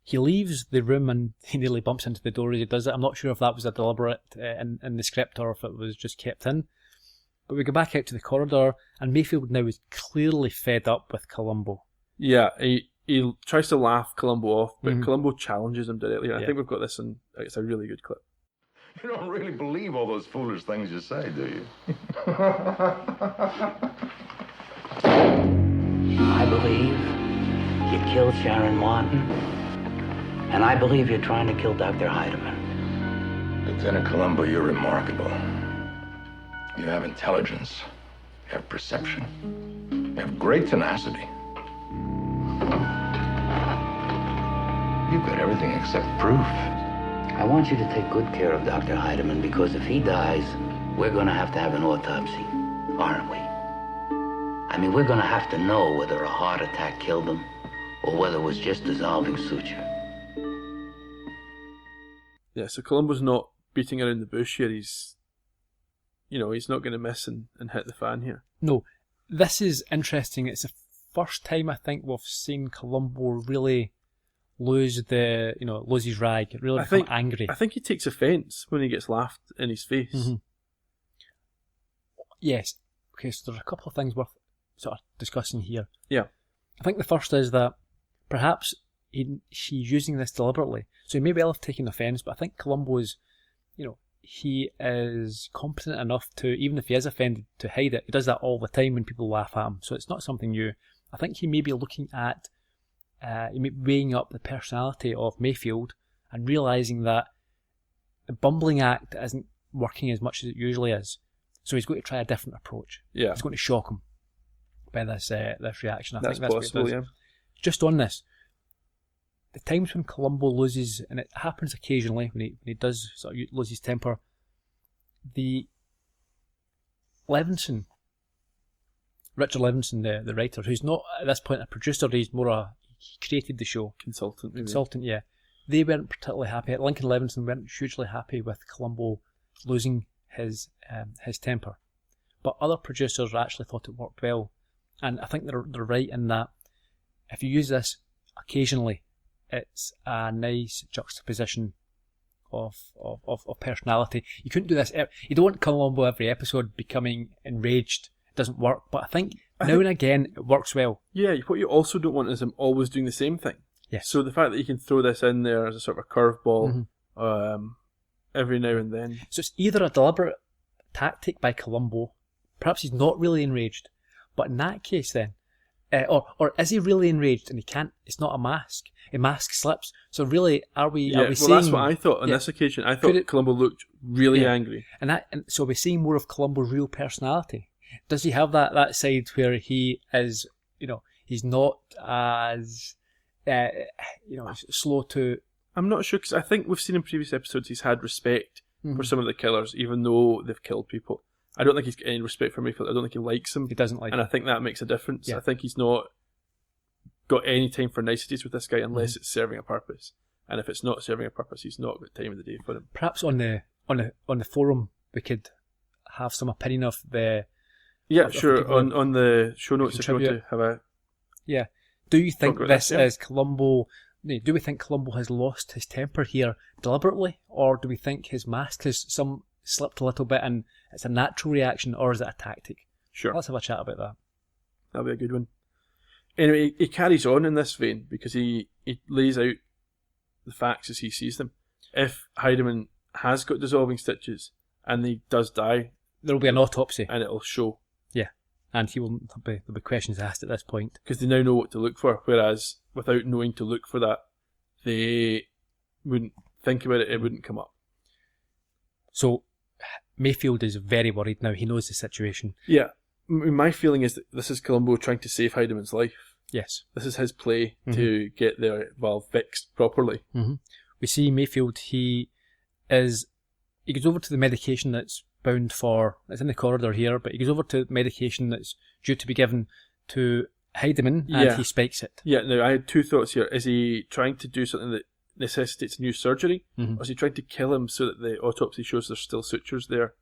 C: He leaves the room and he nearly bumps into the door as he does it. I'm not sure if that was a deliberate in the script or if it was just kept in. But we go back out to the corridor and Mayfield now is clearly fed up with Columbo.
D: Yeah, he tries to laugh Columbo off, but Columbo challenges him directly. I think we've got this, and it's a really good clip.
I: You don't really believe all those foolish things you say, do you?
F: I believe you killed Sharon Martin, and I believe you're trying to kill Dr. Heidemann.
I: Lieutenant Columbo, you're remarkable. You have intelligence, you have perception, you have great tenacity. You've got everything except proof.
F: I want you to take good care of Dr. Heidemann, because if he dies, we're going to have an autopsy, aren't we? I mean, we're going to have to know whether a heart attack killed him or whether it was just dissolving suture.
D: Yeah, so Columbo's not beating around the bush here. he's not going to miss and hit the fan here.
C: No, this is interesting. It's the first time I think we've seen Columbo really lose his rag, really become angry.
D: I think he takes offence when he gets laughed in his face.
C: Mm-hmm. Yes. Okay, so there's a couple of things worth sort of discussing here.
D: Yeah.
C: I think the first is that perhaps she's using this deliberately. So he may well have taken offence, but I think Columbo is, he is competent enough to, even if he is offended, to hide it. He does that all the time when people laugh at him, so it's not something new. I think he may be looking at, he may be weighing up the personality of Mayfield and realising that the bumbling act isn't working as much as it usually is. So he's going to try a different approach.
D: Yeah.
C: He's going to shock him by this reaction. I think that's
D: possible,
C: what it does.
D: yeah.
C: Just on this, the times when Columbo loses, and it happens occasionally when he does sort of lose his temper, Richard Levinson, the writer, who's not at this point a producer, he's more he created the show. Consultant, yeah. They weren't particularly happy. Lincoln Levinson weren't hugely happy with Columbo losing his temper. But other producers actually thought it worked well. And I think they're right in that if you use this occasionally, it's a nice juxtaposition of personality. You couldn't do this. You don't want Columbo every episode becoming enraged. It doesn't work. But I think now and again it works well.
D: Yeah, what you also don't want is him always doing the same thing.
C: Yes.
D: So the fact that you can throw this in there as a sort of a curveball every now and then.
C: So it's either a deliberate tactic by Columbo, perhaps he's not really enraged, but in that case then, or is he really enraged and he can't? It's not a mask. A mask slips. So really, are we seeing?
D: Well, that's what I thought on this occasion. I thought Columbo looked really angry,
C: and so we're seeing more of Columbo's real personality. Does he have that side where he is, he's not as, slow to?
D: I'm not sure, because I think we've seen in previous episodes he's had respect for some of the killers, even though they've killed people. I don't think he's got any respect for Mayfield. I don't think he likes him.
C: He doesn't like him.
D: And I think that makes a difference.
C: Yeah.
D: I think he's not got any time for niceties with this guy unless it's serving a purpose. And if it's not serving a purpose, he's not got time of the day for him.
C: Perhaps on the forum we could have some opinion of the...
D: Yeah, sure. On the show notes, if you want to have a...
C: Yeah. Do you think this is Columbo... Do we think Columbo has lost his temper here deliberately? Or do we think his mask has slipped a little bit and it's a natural reaction, or is it a tactic?
D: Sure.
C: Let's have a chat about that.
D: That'll be a good one. Anyway, he carries on in this vein because he lays out the facts as he sees them. If Heidemann has got dissolving stitches and he does die,
C: there will be an autopsy.
D: And it'll show.
C: Yeah. And there'll be questions asked at this point.
D: Because they now know what to look for, whereas without knowing to look for that, they wouldn't think about it, it wouldn't come up.
C: So, Mayfield is very worried now. He knows the situation.
D: Yeah. My feeling is that this is Columbo trying to save Heidemann's life.
C: Yes.
D: This is his play to get their valve fixed properly.
C: Mm-hmm. We see Mayfield, he goes over to the medication that's bound for, it's in the corridor here, but he goes over to medication that's due to be given to Heidemann and he spikes it.
D: Yeah, now I had two thoughts here. Is he trying to do something that necessitates new surgery? Or is he trying to kill him so that the autopsy shows there's still sutures there?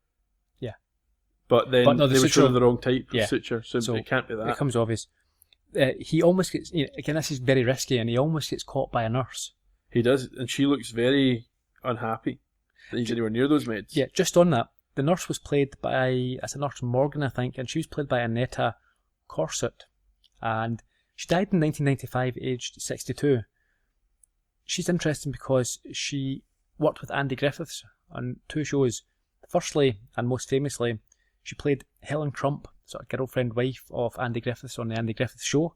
C: Yeah.
D: But then they would show the wrong type of suture, so it can't be that.
C: It becomes obvious. He almost gets, again, this is very risky, and he almost gets caught by a nurse.
D: He does, and she looks very unhappy that he's anywhere near those meds.
C: Yeah, just on that, the nurse was played by, as a nurse Morgan, I think, and she was played by Annetta Corsett, and she died in 1995, aged 62. She's interesting because she worked with Andy Griffiths on two shows. Firstly, and most famously, she played Helen Crump, sort of girlfriend wife of Andy Griffiths on the Andy Griffiths Show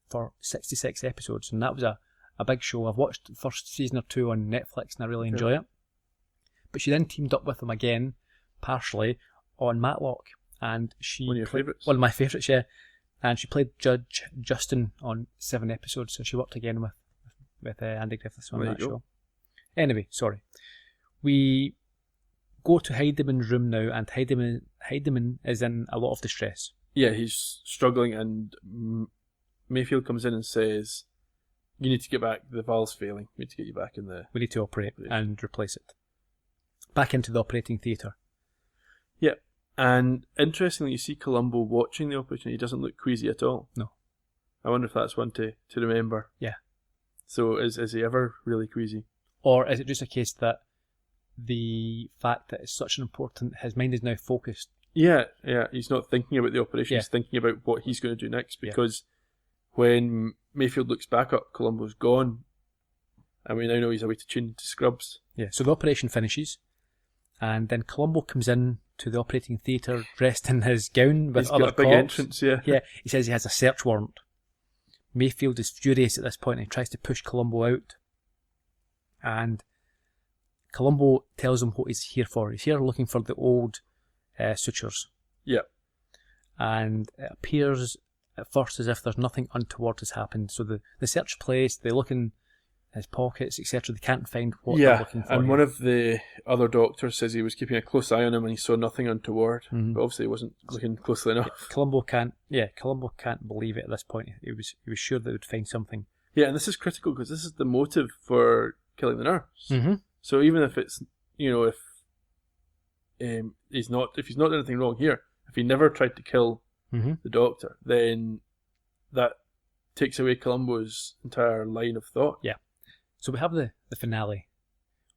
C: for 66 episodes, and that was a big show. I've watched the first season or two on Netflix and I really enjoy it. But she then teamed up with him again, partially, on Matlock, and she...
D: One of your favourites?
C: One of my favourites, yeah. And she played Judge Justin on 7 episodes, so she worked again with Andy Griffiths on that show. Anyway, sorry. We go to Heidemann's room now, and Heidemann is in a lot of distress.
D: Yeah, he's struggling, and Mayfield comes in and says, you need to get back, the valve's failing, we need to get you back in the...
C: We need to operate and replace it. Back into the operating theatre.
D: Yeah, And interestingly, you see Columbo watching the operation. He doesn't look queasy at all.
C: No.
D: I wonder if that's one to remember.
C: Yeah.
D: So is he ever really queasy?
C: Or is it just a case that the fact that it's such an important, his mind is now focused?
D: Yeah. He's not thinking about the operation.
C: Yeah.
D: He's thinking about what he's going to do next. Because when Mayfield looks back up, Columbo's gone. And we now know he's away to tune to Scrubs.
C: Yeah, so the operation finishes. And then Columbo comes in to the operating theatre dressed in his gown with
D: He's
C: other
D: got a big
C: cops.
D: entrance, yeah.
C: Yeah, he says he has a search warrant. Mayfield is furious at this point and he tries to push Columbo out. And Columbo tells him what he's here for. He's here looking for the old sutures.
D: Yeah.
C: And it appears at first as if there's nothing untoward has happened. So the search place, they look in his pockets, etc. They can't find what they're looking for.
D: And one of the other doctors says he was keeping a close eye on him and he saw nothing untoward.
C: Mm-hmm.
D: But obviously he wasn't looking closely enough.
C: Columbo can't believe it at this point. He was sure they would find something.
D: Yeah, and this is critical because this is the motive for killing the nurse.
C: Mm-hmm.
D: So even if it's, if he's not done anything wrong here, if he never tried to kill the doctor, then that takes away Columbo's entire line of thought.
C: Yeah. So we have the finale.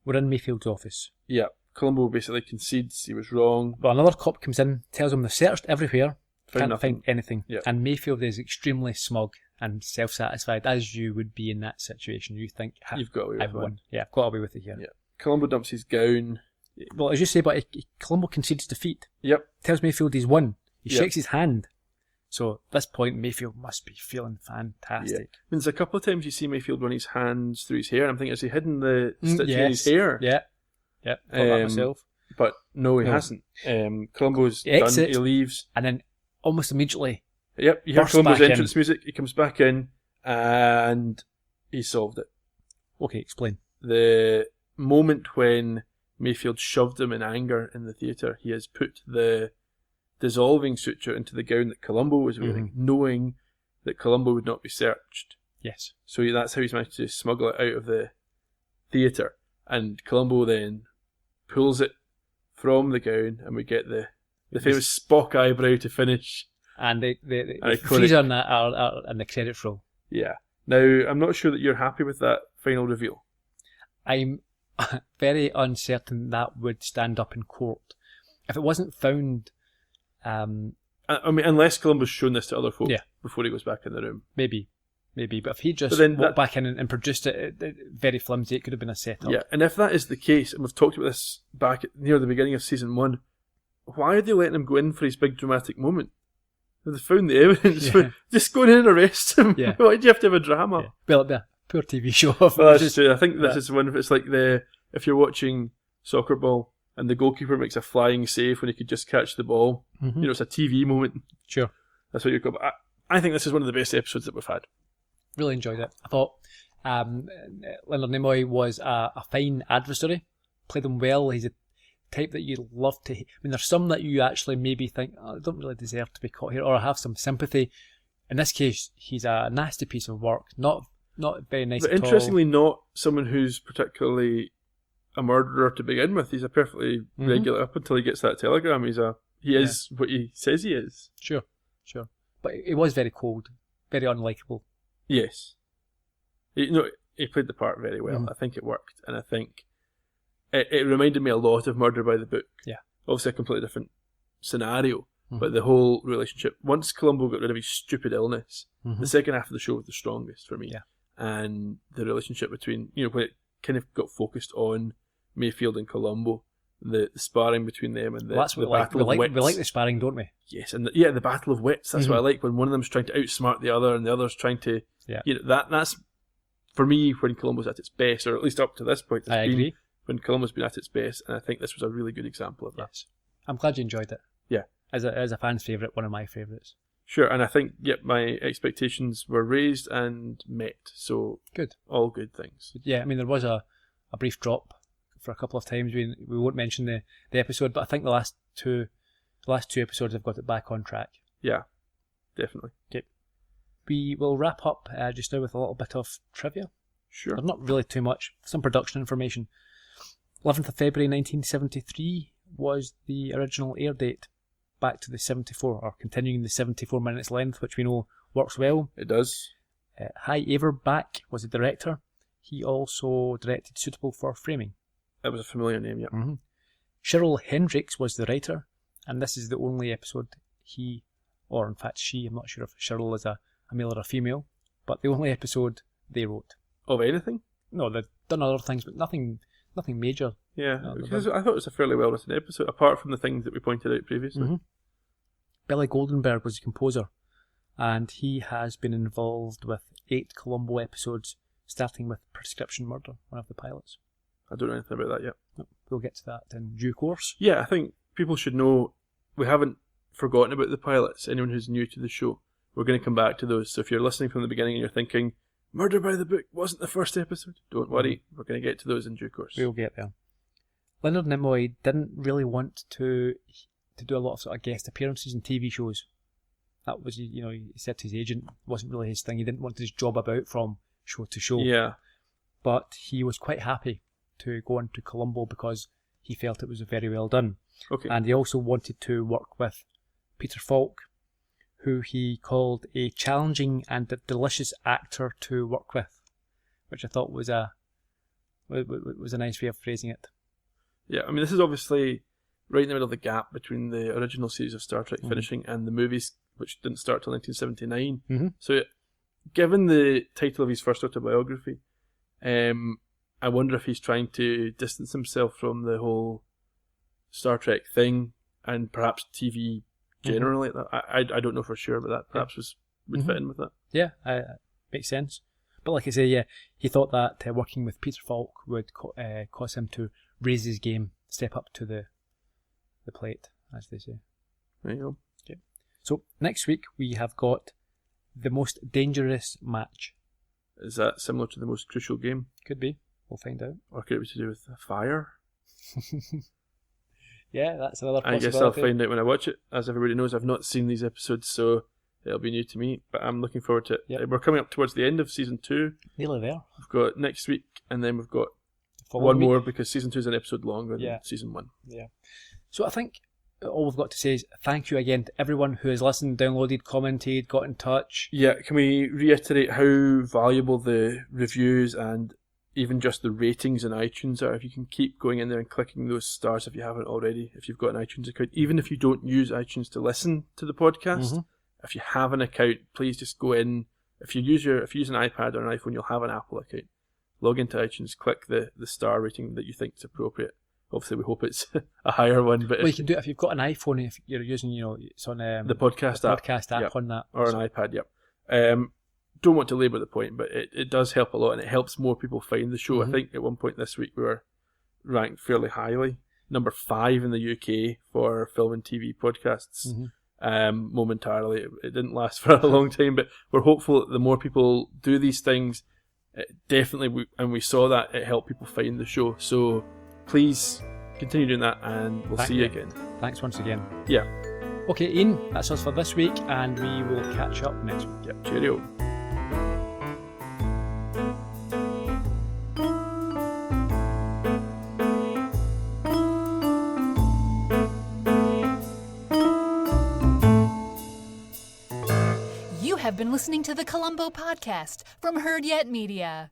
C: We're in Mayfield's office.
D: Yeah. Columbo basically concedes he was wrong.
C: But another cop comes in, tells him they've searched everywhere, can't find anything.
D: Yeah.
C: And Mayfield is extremely smug and self-satisfied, as you would be in that situation. You think,
D: you've got away with
C: I've won. Yeah, I've got away with it here.
D: Yeah. Columbo dumps his gown.
C: Well, as you say, but Columbo concedes defeat.
D: Yep.
C: Tells Mayfield he's won. He shakes his hand. So at this point, Mayfield must be feeling fantastic.
D: Yeah. I mean, there's a couple of times you see Mayfield run his hands through his hair, and I'm thinking, has he hidden the stitch in his hair?
C: Yeah. Yeah, thought that myself.
D: But no, he hasn't. Columbo's done, he leaves.
C: And then almost immediately...
D: Yep, you hear Columbo's entrance music, he comes back in, and he solved it.
C: Okay, explain.
D: The moment when Mayfield shoved him in anger in the theatre, he has put the dissolving suture into the gown that Columbo was wearing, knowing that Columbo would not be searched.
C: Yes.
D: So that's how he's managed to smuggle it out of the theatre. And Columbo then pulls it from the gown, and we get the famous Spock eyebrow to finish.
C: And the freeze on that are in the credits roll.
D: Yeah. Now, I'm not sure that you're happy with that final reveal.
C: I'm very uncertain that would stand up in court. If it wasn't found...
D: I mean, unless Columbo's shown this to other folks before he goes back in the room.
C: Maybe. But if he just walked back in and produced it, very flimsy, it could have been a setup.
D: Yeah, and if that is the case, and we've talked about this back near the beginning of season 1, why are they letting him go in for his big dramatic moment? If they found the evidence, just go in and arrest him. Yeah. Why do you have to have a drama?
C: Yeah. Well, it'd be a poor TV show.
D: Well, that's true. I think this is one of it's like if you're watching soccer ball and the goalkeeper makes a flying save when he could just catch the ball. Mm-hmm. It's a TV moment.
C: Sure.
D: That's what you've got. But I think this is one of the best episodes that we've had.
C: Really enjoyed it. I thought Leonard Nimoy was a fine adversary. Played him well. He's a type that you love to... I mean, there's some that you actually maybe think, I don't really deserve to be caught here, or have some sympathy. In this case, he's a nasty piece of work. Not very nice
D: but
C: at all.
D: But interestingly, not someone who's particularly a murderer to begin with. He's a perfectly regular up until he gets that telegram. He is what he says he is.
C: Sure. But he was very cold, very unlikable.
D: Yes. He played the part very well. I think it worked, and I think it reminded me a lot of Murder by the Book.
C: Yeah.
D: Obviously a completely different scenario, but the whole relationship, once Columbo got rid of his stupid illness, the second half of the show was the strongest for me.
C: Yeah.
D: And the relationship between, when it kind of got focused on Mayfield and Columbo, the sparring between them and the battle of wits.
C: We like the sparring, don't we?
D: Yes, and the battle of wits. That's what I like, when one of them's trying to outsmart the other and the other's trying to...
C: Yeah.
D: That's, for me, when Columbo's at its best, or at least up to this point.
C: I agree.
D: When Columbo's been at its best, and I think this was a really good example of that.
C: Yes. I'm glad you enjoyed it.
D: Yeah.
C: As a fan's favourite, one of my favourites.
D: Sure, and I think, my expectations were raised and met, so...
C: Good.
D: All good things.
C: Yeah, I mean, there was a brief drop for a couple of times. We won't mention the episode, but I think the last two episodes have got it back on track.
D: Yeah, definitely.
C: Okay. We will wrap up just now with a little bit of trivia.
D: Sure.
C: There's not really too much. Some production information. 11th of February 1973 was the original air date. back to the 74, or continuing the 74 minutes length, which we know works well.
D: It does.
C: Hy Averback was the director. He also directed Suitable for Framing.
D: That was a familiar name, yeah.
C: Mm-hmm. Cheryl Hendricks was the writer, and this is the only episode he, or in fact she, I'm not sure if Cheryl is a male or a female, but the only episode they wrote.
D: Of anything?
C: No, they've done other things, but nothing major.
D: Yeah, because I thought it was a fairly well written episode, apart from the things that we pointed out previously.
C: Mm-hmm. Billy Goldenberg was the composer, and he has been involved with 8 Columbo episodes, starting with Prescription Murder, one of the pilots.
D: I don't know anything about that yet.
C: No, we'll get to that in due course.
D: Yeah, I think people should know we haven't forgotten about the pilots. Anyone who's new to the show, we're going to come back to those. So if you're listening from the beginning and you're thinking, Murder by the Book wasn't the first episode, don't worry, we're going to get to those in due course.
C: We'll get there. Leonard Nimoy didn't really want to do a lot of sort of guest appearances in TV shows. That was, he said to his agent, it wasn't really his thing. He didn't want to just job about from show to show.
D: Yeah.
C: But he was quite happy to go into Columbo because he felt it was very well done.
D: Okay.
C: And he also wanted to work with Peter Falk, who he called a challenging and delicious actor to work with, which I thought was a nice way of phrasing it.
D: Yeah, I mean, this is obviously right in the middle of the gap between the original series of Star Trek finishing and the movies, which didn't start till 1979.
C: Mm-hmm.
D: So, given the title of his first autobiography, I wonder if he's trying to distance himself from the whole Star Trek thing and perhaps TV generally. Mm-hmm. I don't know for sure, but that perhaps would fit in with that.
C: Yeah, makes sense. But like I say, yeah, he thought that working with Peter Falk would cause him to raise his game, step up to the plate, as they say.
D: There you go.
C: Okay. So next week we have got The Most Dangerous Match.
D: Is that similar to The Most Crucial Game?
C: Could be. We'll find out.
D: Or could it be to do with fire?
C: Yeah, that's another possibility.
D: I guess I'll find out when I watch it. As everybody knows, I've not seen these episodes, so it'll be new to me. But I'm looking forward to it.
C: Yep.
D: We're coming up towards the end of season 2.
C: Nearly there.
D: We've got next week, and then we've got
C: Following
D: one more because season 2 is an episode longer than season 1.
C: Yeah. So I think all we've got to say is thank you again to everyone who has listened, downloaded, commented, got in touch.
D: Yeah, can we reiterate how valuable the reviews and even just the ratings in iTunes are? If you can keep going in there and clicking those stars if you haven't already, if you've got an iTunes account, even if you don't use iTunes to listen to the podcast, if you have an account, please just go in. If you use an iPad or an iPhone, you'll have an Apple account. Log into iTunes, click the star rating that you think is appropriate. Obviously, we hope it's a higher one. But
C: you can do it if you've got an iPhone, if you're using, it's on
D: the podcast app
C: on that.
D: Or an iPad, yep. Don't want to labour the point, but it does help a lot, and it helps more people find the show. I think at one point this week we were ranked fairly highly, number 5 in the UK for film and TV podcasts. Momentarily, it didn't last for a long time, but we're hopeful that the more people do these things, we saw that it helped people find the show. So please continue doing that, and we'll see you again. Thanks once again. Yeah. Okay, Ian, that's us for this week, and we will catch up next week. Yep, cheerio.
J: You have been listening to the Columbo podcast from Heard Yet Media.